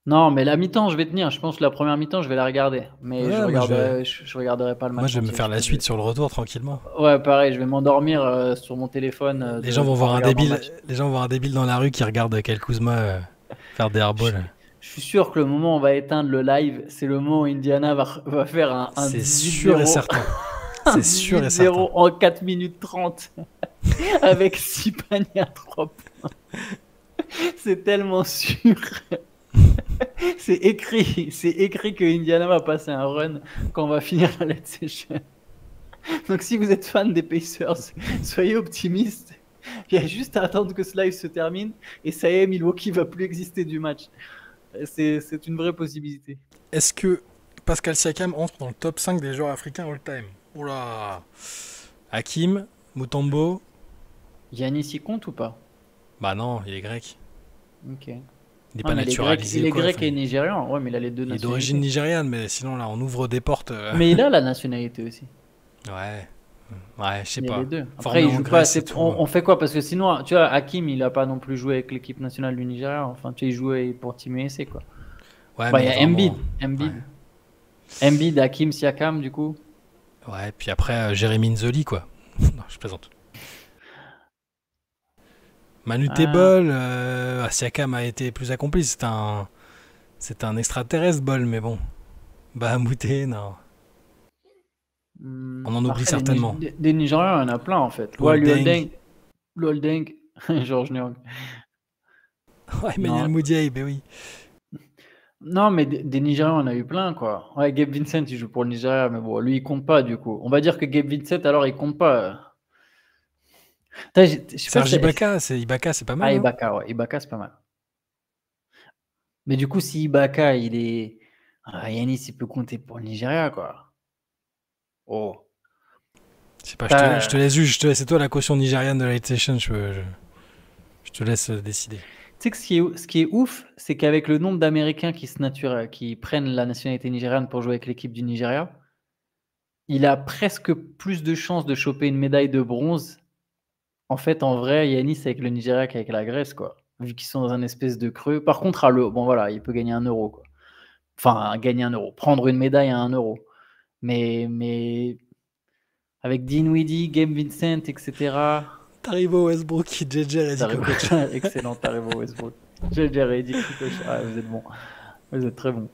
Non, mais la mi-temps, je vais tenir. Je pense que la première mi-temps, je vais la regarder. Mais Ouais, je moi, regarderai pas le match. Moi, je vais me entier, faire la te suite dis. sur le retour tranquillement. Ouais, pareil, je vais m'endormir sur mon téléphone. Les gens vont voir en un regardant le débile. match. Les gens vont voir un débile dans la rue qui regarde Kyle Kuzma faire des airballs. Je suis sûr que le moment où on va éteindre le live, c'est le moment où Indiana va faire un C'est 18-0. sûr et certain. C'est sûr et 18-0 certain. en 4 minutes 30 avec 6 paniers à 3 points. C'est tellement sûr. C'est écrit que Indiana va passer un run quand on va finir la late session. Donc si vous êtes fan des Pacers, soyez optimistes. Il y a juste à attendre que ce live se termine et ça y est, Milwaukee va plus exister du match. C'est une vraie possibilité. Est-ce que Pascal Siakam entre dans le top 5 des joueurs africains all-time? Oula. Hakim, Mutombo. Yanis y compte ou pas? Bah non, il est grec. Ok. Il n'est Ah, pas mais naturalisé. il est quoi, grec enfin, et nigérian. Ouais, mais il a les deux il est nationalités. d'origine nigériane, mais sinon là on ouvre des portes. Mais il a la nationalité aussi. Ouais. Ouais, je sais Il y a pas. les deux. Formé Après, il en joue pas Grèce assez. et tout. On fait quoi? Parce que sinon, tu vois, Hakim, il a pas non plus joué avec l'équipe nationale du Nigeria. Enfin, tu sais, il jouait pour Team USA, quoi. Ouais, Bah, mais il y a vraiment- Embiid. Ouais. Embiid, Hakim, Siakam, du coup. Ouais, puis après Jérémy Nzoli, quoi. Non, je plaisante. Manu Ah. Tebol, Siakam a été plus accompli. C'est un extraterrestre, Bol, mais bon. Bah, Mouté, non. On en oublie Après, certainement. Des Nigérians, il y en a plein, en fait. Luol Ouais, Deng. Luol Deng, Georges Niang. Ouais, Emmanuel Non. Mudiay, ben oui. Non, mais des Nigérians, on a eu plein, quoi. Ouais, Gabe Vincent, il joue pour le Nigeria, mais bon, lui, il compte pas, du coup. On va dire que Gabe Vincent, alors, il compte pas. Putain, je sais pas Serge si- Ibaka, c'est pas mal. Ah, hein. Ibaka, ouais. Ibaka, c'est pas mal. Mais du coup, si Ibaka, il est. Ah, Yanis, il peut compter pour le Nigeria, quoi. Oh. Je sais pas, T'as- je te laisse juger. C'est toi la caution nigériane de la Late Session. Je te laisse décider. Tu sais que ce qui est ouf, c'est qu'avec le nombre d'Américains qui prennent la nationalité nigériane pour jouer avec l'équipe du Nigeria, il a presque plus de chances de choper une médaille de bronze. En fait, en vrai, Yanis avec le Nigeria qu'avec la Grèce, quoi. Vu qu'ils sont dans un espèce de creux. Par contre, à l'euro, bon voilà, il peut gagner 1 euro, quoi. Enfin, gagner 1 euro. Prendre une médaille à 1 euro. Mais avec Dinwiddie, Gabe Vincent, etc. T'arrives au Westbrook qui JJ a dit T'arrives- Excellent, t'arrives au Westbrook. J'ai dit, ah, vous êtes bon. Vous êtes très bon.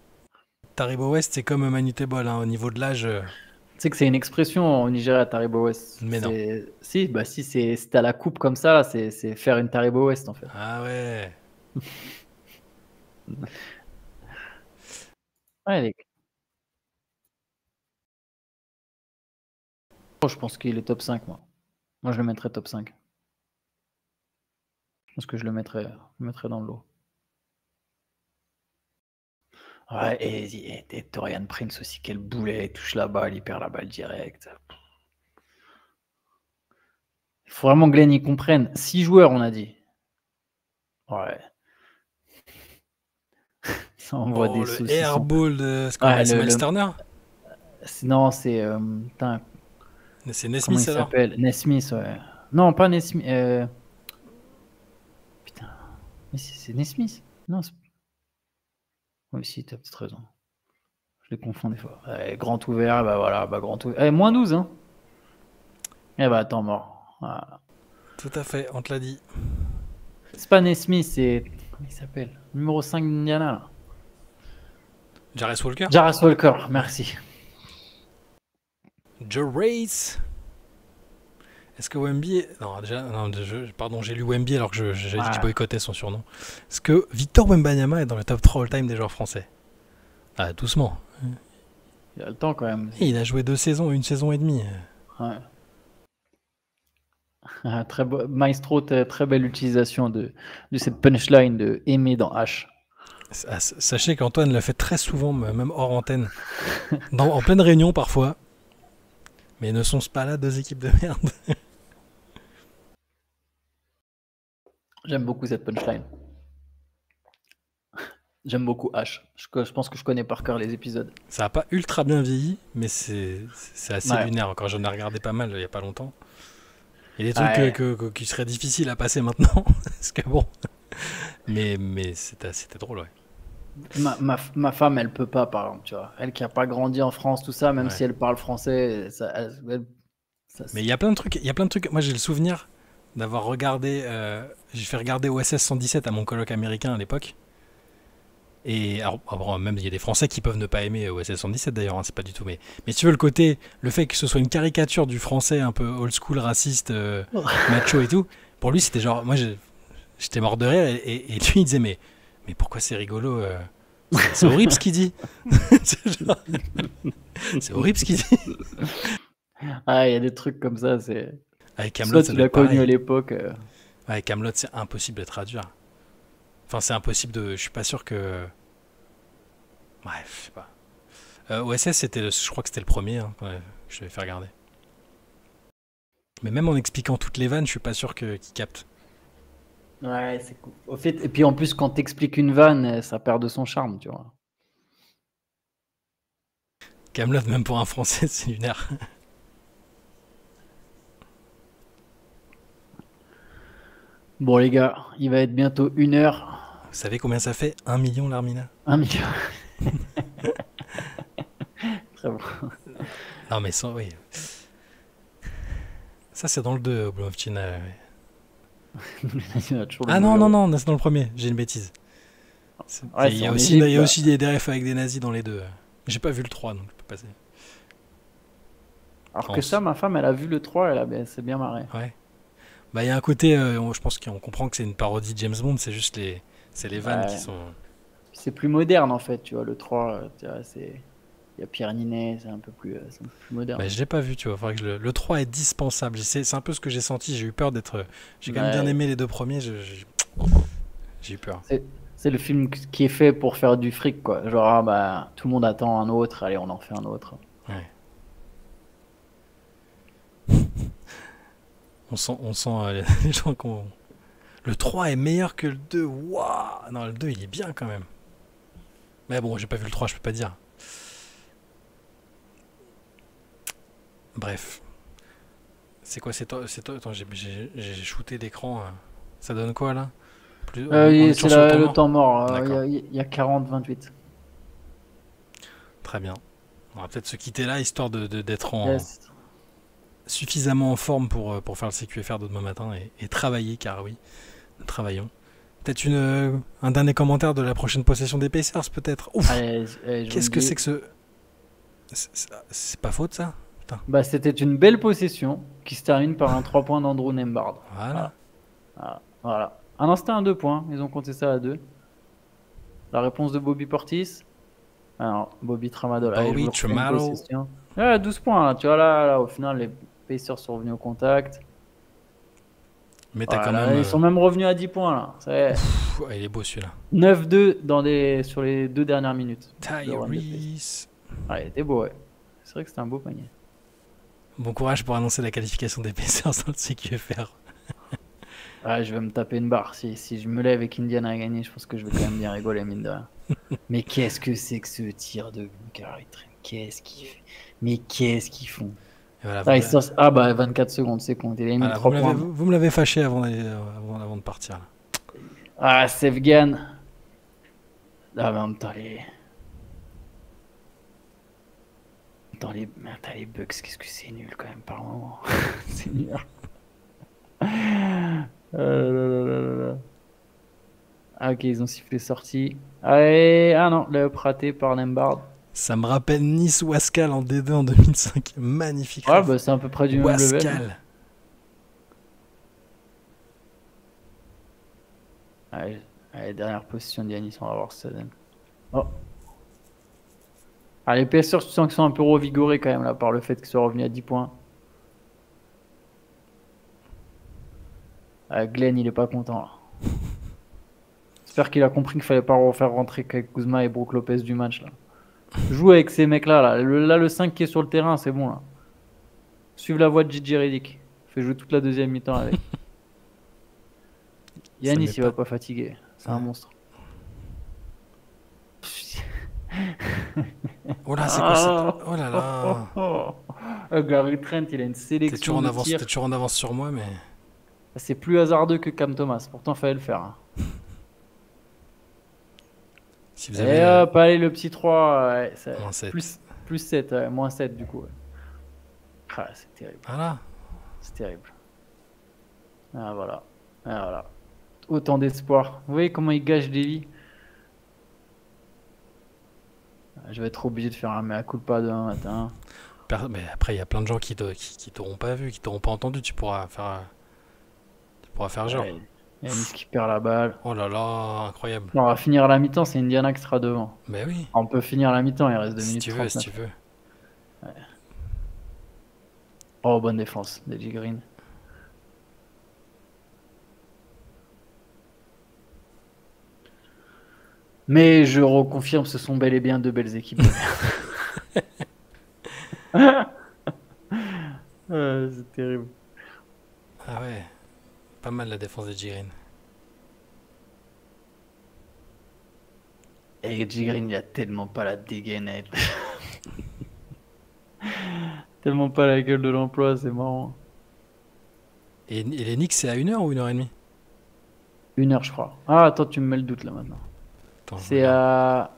Taribo West, c'est comme Manutable, hein, au niveau de l'âge. Tu sais que c'est une expression au Nigeria, Taribo West. Mais non. Si, bah si, si t'as la coupe comme ça, là, c'est faire une Taribo West en fait. Ah ouais. Ouais, oh, je pense qu'il est top 5, moi. Moi, je le mettrais top 5. Je pense que je le mettrais dans le lot. Ouais, et Torian Prince aussi, quel boulet, il touche la balle, il perd la balle direct. Il faut vraiment que Glenn y comprenne. 6 joueurs, on a dit. Ouais. Ça envoie des le saucissons. airball de Miles Turner. Non, c'est... C'est Nesmith, comment il s'appelle? Nesmith, ouais. Non, pas Nesmith. Putain. Mais c'est Nesmith. Non, oui, si, t'as peut-être raison. Je les confonds des fois. Grand ouvert, bah voilà, bah grand ouvert. Moins 12, hein. Eh bah attends, mort. Voilà. Tout à fait, on te l'a dit. C'est pas Nesmith, c'est... Comment il s'appelle? Numéro 5 d'Indiana, là. Jarvis Walker. Jarvis Walker, merci. Race. Est-ce que Wemby... Non, déjà, non, pardon, j'ai lu Wemby alors que j'ai dit que je boycottais son surnom. Est-ce que Victor Wembanyama est dans le top 3 all-time des joueurs français? Ah, doucement. Il a le temps quand même. Et il a joué 2 saisons, 1 saison et demie. Ouais. Maestro, très belle utilisation de cette punchline de Aimé dans H. Sachez qu'Antoine l'a fait très souvent, même hors antenne, en pleine réunion parfois. Mais ne sont-ce pas là 2 équipes de merde? J'aime beaucoup cette punchline. J'aime beaucoup H. Je pense que je connais par cœur les épisodes. Ça n'a pas ultra bien vieilli, mais c'est assez lunaire. Encore, j'en ai regardé pas mal il n'y a pas longtemps. Il y a des trucs qui seraient difficiles à passer maintenant. Parce que bon. Mais c'était drôle, ouais. Ma femme, elle peut pas, par exemple, tu vois. Elle qui a pas grandi en France, tout ça, même si elle parle français, mais il y a plein de trucs. Moi, j'ai le souvenir d'avoir regardé. J'ai fait regarder OSS 117 à mon coloc américain à l'époque. Et alors, même il y a des Français qui peuvent ne pas aimer OSS 117 d'ailleurs, hein, c'est pas du tout. Mais si tu veux le fait que ce soit une caricature du français un peu old school, raciste, macho et tout, pour lui c'était genre, moi j'étais mort de rire et lui il disait mais pourquoi c'est rigolo, c'est horrible ce qu'il dit. C'est horrible ce qu'il dit. Ah, il y a des trucs comme ça, c'est. Avec Kaamelott, tu l'as connu à l'époque. Avec Kaamelott, c'est impossible de traduire. Enfin, c'est impossible de. Je suis pas sûr que. Bref, je sais pas. OSS, je crois que c'était le premier hein, que je vais faire regarder. Mais même en expliquant toutes les vannes, je suis pas sûr qu'ils captent. Ouais, c'est cool. Au fait, et puis en plus, quand t'expliques une vanne, ça perd de son charme, tu vois. Kaamelott, même pour un Français, c'est lunaire. Bon les gars, il va être bientôt 1h. Vous savez combien ça fait 1 million l'Armina? 1 million. Très bon. Non mais ça, oui. Ça c'est dans le 2, Blovchina. Ah non, c'est dans le premier, j'ai une bêtise. Il y a aussi des refs avec des nazis dans les 2. J'ai pas vu le 3 donc je peux passer. Alors que ça, ma femme, elle a vu le 3, elle s'est bien marrée. Ouais. Bah il y a un côté, je pense qu'on comprend que c'est une parodie de James Bond, c'est juste les vannes qui sont... C'est plus moderne en fait, tu vois, le 3, il y a Pierre Ninet, c'est un peu plus moderne. Bah, je l'ai pas vu, tu vois, faudrait que le 3 est dispensable, c'est un peu ce que j'ai senti, j'ai eu peur d'être... J'ai quand même bien aimé les 2 premiers, j'ai eu peur. C'est le film qui est fait pour faire du fric, quoi. Genre, tout le monde attend un autre, allez, on en fait un autre. Ouais. On sent les gens qu'on... Le 3 est meilleur que le 2. Waouh! Non, le 2, il est bien quand même. Mais bon, j'ai pas vu le 3, je peux pas dire. Bref. C'est quoi? C'est toi? Attends, j'ai shooté l'écran. Ça donne quoi, là? C'est le temps mort. Il y a 40-28. Très bien. On va peut-être se quitter là, histoire d'être suffisamment en forme pour faire le CQFR de demain matin et travailler, car oui, nous travaillons. Peut-être un dernier commentaire de la prochaine possession des Pacers, peut-être. Ouf. Allez, Qu'est-ce que c'est que ce... C'est pas faute, ça? Putain. Bah, c'était une belle possession qui se termine par un 3 points d'Andrew Nembhard. Voilà. Voilà. Ah non, c'était un 2 points. Ils ont compté ça à 2. La réponse de Bobby Portis. Alors, Bobby Tramadol. Bobby Tramadol. Ouais, 12 points. Là. Tu vois, là, au final, les Pacers sont revenus au contact. Mais t'as Voilà, quand même... Ils sont même revenus à 10 points, là. Pff, il est beau, celui-là. 9-2 sur les 2 dernières minutes. Tyrese. Ah, il était beau, ouais. C'est vrai que c'était un beau panier. Bon courage pour annoncer la qualification des Pacers dans le CQFR. Ouais, je vais me taper une barre. Si je me lève et qu'Indiana a gagné, je pense que je vais quand même bien rigoler, mine de rien. Mais qu'est-ce que c'est que ce tir de Gary Trent? Qu'est-ce qu'il fait? Mais qu'est-ce qu'ils font? Voilà, bah 24 secondes, c'est con. Il a mis 3 points. Vous me l'avez fâché avant de partir. Là. Ah, Sevgan. Ah, mais en même temps, t'as les Bucks, qu'est-ce que c'est nul quand même par moment. C'est nul. Ah, ok, ils ont sifflé sortie. Allez, ah non, le raté par Nembhard. Ça me rappelle Nice Wascal en D2 en 2005. Magnifique. Ouais, bah c'est à peu près du même level. Wascal. Allez, dernière position d'Yanis, on va voir ce que ça donne. Oh. Ah, les PSR, tu sens qu'ils sont un peu revigorés quand même là par le fait qu'ils soient revenus à 10 points. Ah, Glenn, il est pas content là. J'espère qu'il a compris qu'il fallait pas refaire rentrer Kyle Kuzma et Brook Lopez du match là. Joue avec ces mecs là. Le 5 qui est sur le terrain, c'est bon là. Suive la voie de J.J. Redick. Fais jouer toute la deuxième mi-temps avec. Yanis, il va pas fatiguer. C'est un monstre. Oh là, c'est quoi cette... Oh là là. Gary Trent, il a une sélection de tirs. T'es toujours en avance sur moi, mais... C'est plus hasardeux que Cam Thomas. Pourtant, il fallait le faire. Hein. Si vous avez... Et hop, allez, le petit 3. Ouais, moins 7. Plus 7, ouais, moins 7 du coup. Ouais. Ah, c'est terrible. Voilà. C'est terrible. Ah, voilà. Ah, voilà. Autant d'espoir. Vous voyez comment il gâche des vies? Je vais être obligé de faire un mea culpa demain matin. Mais après, il y a plein de gens qui t'auront pas vu, qui t'auront pas entendu. Tu pourras faire genre. Ouais, Yanis qui perd la balle. Oh là là, incroyable. On va finir à la mi-temps, c'est Indiana qui sera devant. Mais oui. On peut finir à la mi-temps, il reste 2 minutes. Si tu veux. Ouais. Oh, bonne défense, DJ Green. Mais je reconfirme, ce sont bel et bien 2 belles équipes. C'est terrible. Ah ouais. Pas mal la défense de J-Green. Et J-Green, il a tellement pas la dégainette. Tellement pas la gueule de l'emploi, c'est marrant. Et les Knicks, c'est à 1h ou 1h30? 1h, je crois. Ah, attends, tu me mets le doute là maintenant. C'est à...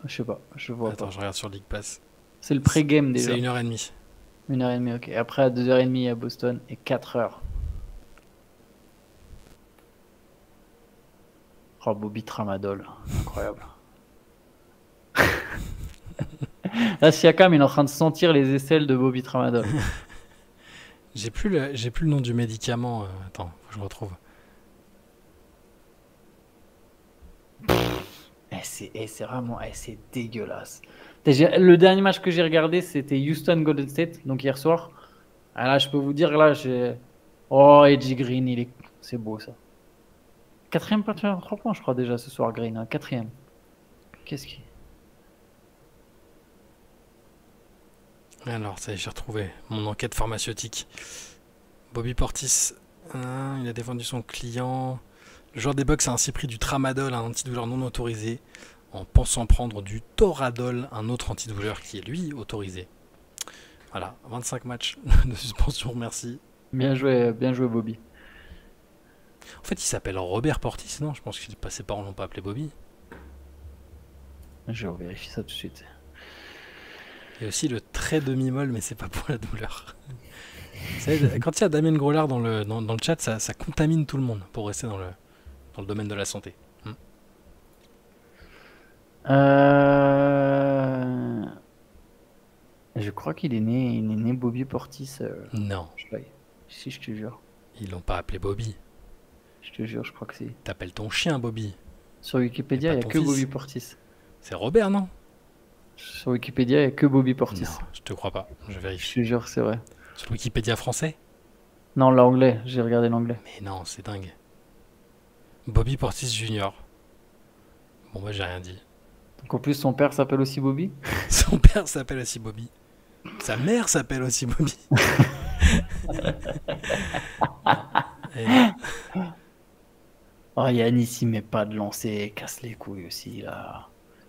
Je sais pas, je vois pas. Attends, je regarde sur League Pass. C'est le pré-game déjà. C'est 1h30. 1h30, ok. Après, à 2h30 à Boston et 4h. Oh, Bobby Tramadol. Incroyable. Là, Siakam, il est en train de sentir les aisselles de Bobby Tramadol. J'ai plus le nom du médicament. Attends, faut que je retrouve. C'est vraiment... c'est dégueulasse. Le dernier match que j'ai regardé, c'était Houston Golden State, donc hier soir. Ah, là, je peux vous dire, là, j'ai... Oh, Edgy Green, c'est beau, ça. 4ème partie 3 points, je crois, déjà, ce soir, Green. Hein. 4ème. Qu'est-ce qui... Alors, ça y est, j'ai retrouvé mon enquête pharmaceutique. Bobby Portis, il a défendu son client. Le joueur des Bucks a ainsi pris du Tramadol, un antidouleur non autorisé, en pensant prendre du Toradol, un autre antidouleur qui est lui autorisé. Voilà, 25 matchs de suspension, merci. Bien joué Bobby. En fait, il s'appelle Robert Portis, non? Je pense que ses parents l'ont pas appelé Bobby. Je vais vérifier ça tout de suite. Il y a aussi le trait demi-molle, mais c'est pas pour la douleur. Vous savez, quand il y a Damien Grollard dans le chat, ça contamine tout le monde pour rester dans dans le domaine de la santé. Je crois qu'il est né Bobby Portis. Non, Si, je te jure. ils l'ont pas appelé Bobby. Je te jure, je crois que c'est. T'appelles ton chien Bobby. Sur Wikipédia, Et il pas n'y a ton que fils. Bobby Portis. C'est Robert, non? Sur Wikipédia, il n'y a que Bobby Portis. Non, je te crois pas. Je Je vérifie. te jure, c'est vrai. Sur le Wikipédia français? Non, l'anglais, j'ai regardé l'anglais. Mais non, c'est dingue. Bobby Portis Jr. Bon, moi j'ai rien dit. Donc en plus, son père s'appelle aussi Bobby. Son père s'appelle aussi Bobby. Sa mère s'appelle aussi Bobby. Et non. Oh, Yanis, il met pas de lancer, casse les couilles aussi.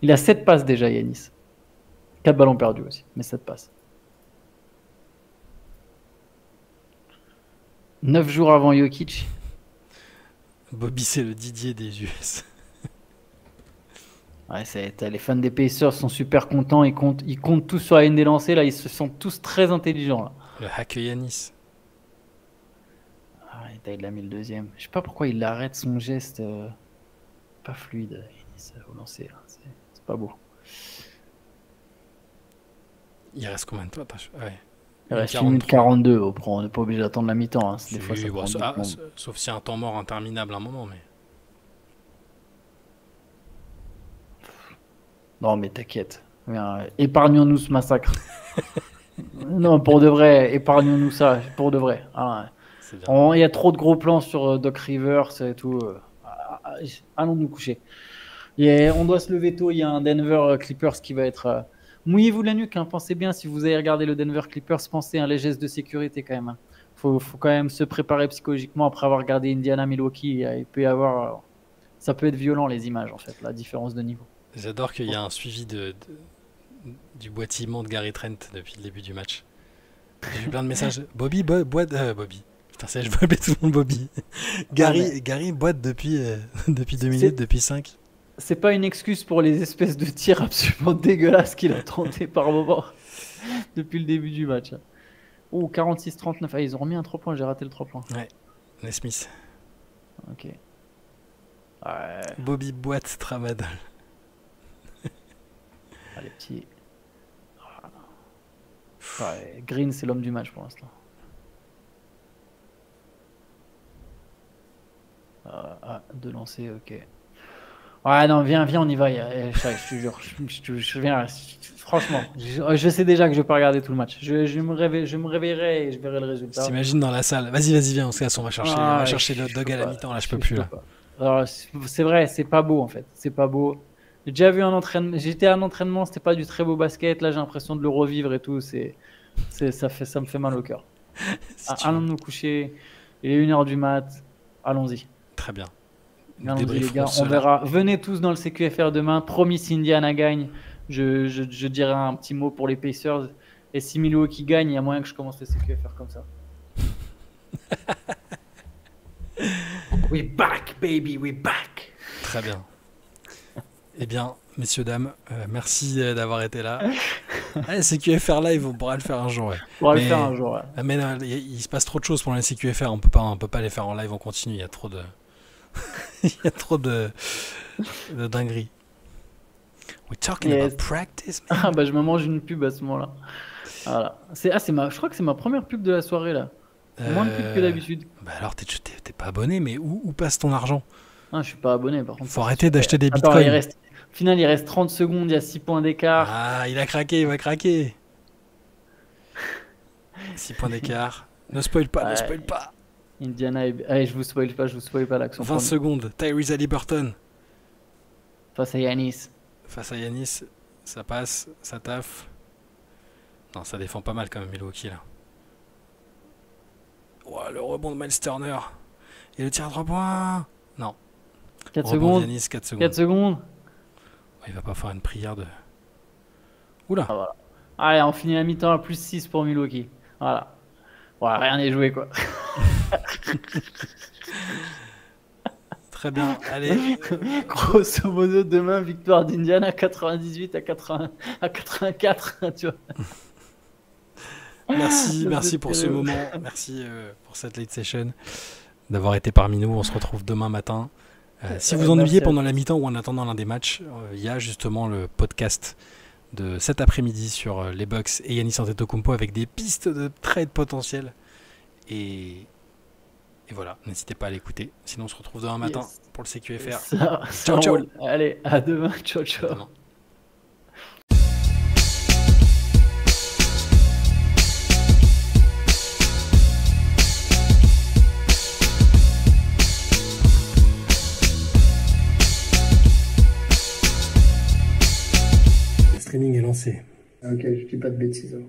Il a 7 passes déjà, Yanis. 4 ballons perdus aussi, mais 7 passes. 9 jours avant Jokic. Bobby, c'est le Didier des US. Ouais, les fans des Pacers sont super contents. Ils comptent tous sur la ligne des lancers. Là, ils se sentent tous très intelligents. Là. Le hack Yanis. Ah, il a mis le deuxième. Je sais pas pourquoi il arrête son geste pas fluide Yanis, au lancer. Là. C'est pas beau. Il reste combien de temps? Ouais. Il reste 1 minute 42. On n'est pas obligé d'attendre la mi-temps. Hein. Si, Des fois, ça bon, prend du temps. sauf s'il y a un temps mort interminable à un moment, mais. Non, mais t'inquiète. Viens, épargnons-nous ce massacre. Non, pour de vrai, épargnons-nous ça. Pour de vrai. Ah, C'est bien. il y a trop de gros plans sur Doc Rivers et tout. Allons nous coucher. On doit se lever tôt. Il y a un Denver Clippers qui va être. Mouillez-vous la nuque. Hein. Pensez bien, si vous avez regardé le Denver Clippers, pensez à les gestes de sécurité quand même. Hein. Faut quand même se préparer psychologiquement après avoir regardé Indiana Milwaukee. Il peut y avoir. Ça peut être violent les images en fait, la différence de niveau. J'adore qu'il y a un suivi du boitillement de Gary Trent depuis le début du match. J'ai eu plein de messages. Bobby boite. Bobby. Putain, ça, je veux appeler tout le monde Bobby. Gary boite depuis 2 minutes, depuis 5. C'est pas une excuse pour les espèces de tirs absolument dégueulasses qu'il a tenté par moment depuis le début du match. Oh, 46-39. Ah, ils ont remis un 3 points, j'ai raté le 3 points. Ouais, Nesmith. Ok. Ouais. Bobby boite Tramadol. Ah, les petits. Ouais, Green, c'est l'homme du match pour l'instant. De lancer, ok. Ouais, non, viens, on y va. Je te jure, je viens. Franchement, je sais déjà que je vais pas regarder tout le match. Je me réveillerai et je verrai le résultat. T'imagines dans la salle. Vas-y, viens, on se casse, on va chercher le hot dog à la mi-temps. Là, je peux plus. Là. Alors, c'est vrai, c'est pas beau en fait. C'est pas beau. J'ai déjà vu un entraînement. J'étais à un entraînement, c'était pas du très beau basket. Là, j'ai l'impression de le revivre et tout. Ça me fait mal au cœur. Allons nous coucher. Il est 1h du mat. Allons-y. Très bien. Allons-y les gars, on verra. Venez tous dans le CQFR demain. Promis, si Indiana gagne, je dirai un petit mot pour les Pacers. Et si Milwaukee gagne, il y a moyen que je commence le CQFR comme ça. We back, baby, we back. Très bien. Eh bien, messieurs, dames, merci d'avoir été là. CQFR Live, on pourra le faire un jour. Ouais. On pourra le faire un jour. Ouais. Mais il se passe trop de choses pour les CQFR. On peut pas les faire en live en continu. Il y a trop de, il y a trop de dingueries. We're talking about practice. Man. Ah bah je me mange une pub à ce moment-là. Voilà. Je crois que c'est ma première pub de la soirée là. Moins de pub que d'habitude. Bah alors t'es pas abonné, mais où passe ton argent? Ah, je suis pas abonné par contre. Faut arrêter d'acheter des bitcoins. Au final, il reste 30 secondes, il y a 6 points d'écart. Ah, il a craqué, il va craquer. 6 points d'écart. Ne spoil pas, ne spoil pas. Indiana, allez, je vous spoil pas l'action. 20 secondes, Tyrese Haliburton. Face à Yanis. Face à Yanis, ça passe, ça taffe. Non, ça défend pas mal quand même Milwaukee là. Oh, le rebond de Miles Turner. Et le tir à 3 points. Non. 4 secondes. Yanis, 4 secondes. 4 secondes. Il va pas faire une prière de... Oula. Ah, voilà. Allez, on finit la mi-temps à plus 6 pour Milwaukee. Voilà. Ouais, rien n'est joué quoi. Très bien, allez. Grosso modo, demain, victoire d'Indiana 98 à 84, tu vois. Merci pour ce moment. Merci pour cette late session. D'avoir été parmi nous. On se retrouve demain matin. Si vous ennuyez Merci à pendant la mi-temps ou en attendant l'un des matchs, il y a justement le podcast de cet après-midi sur les Bucks et Giannis Antetokounmpo avec des pistes de trade potentielles. Et voilà, n'hésitez pas à l'écouter. Sinon, on se retrouve demain matin pour le CQFR. Ça Ciao, ciao. roule. Allez, à demain. Ciao, ciao. À demain. Le streaming est lancé. Ok, je dis pas de bêtises alors.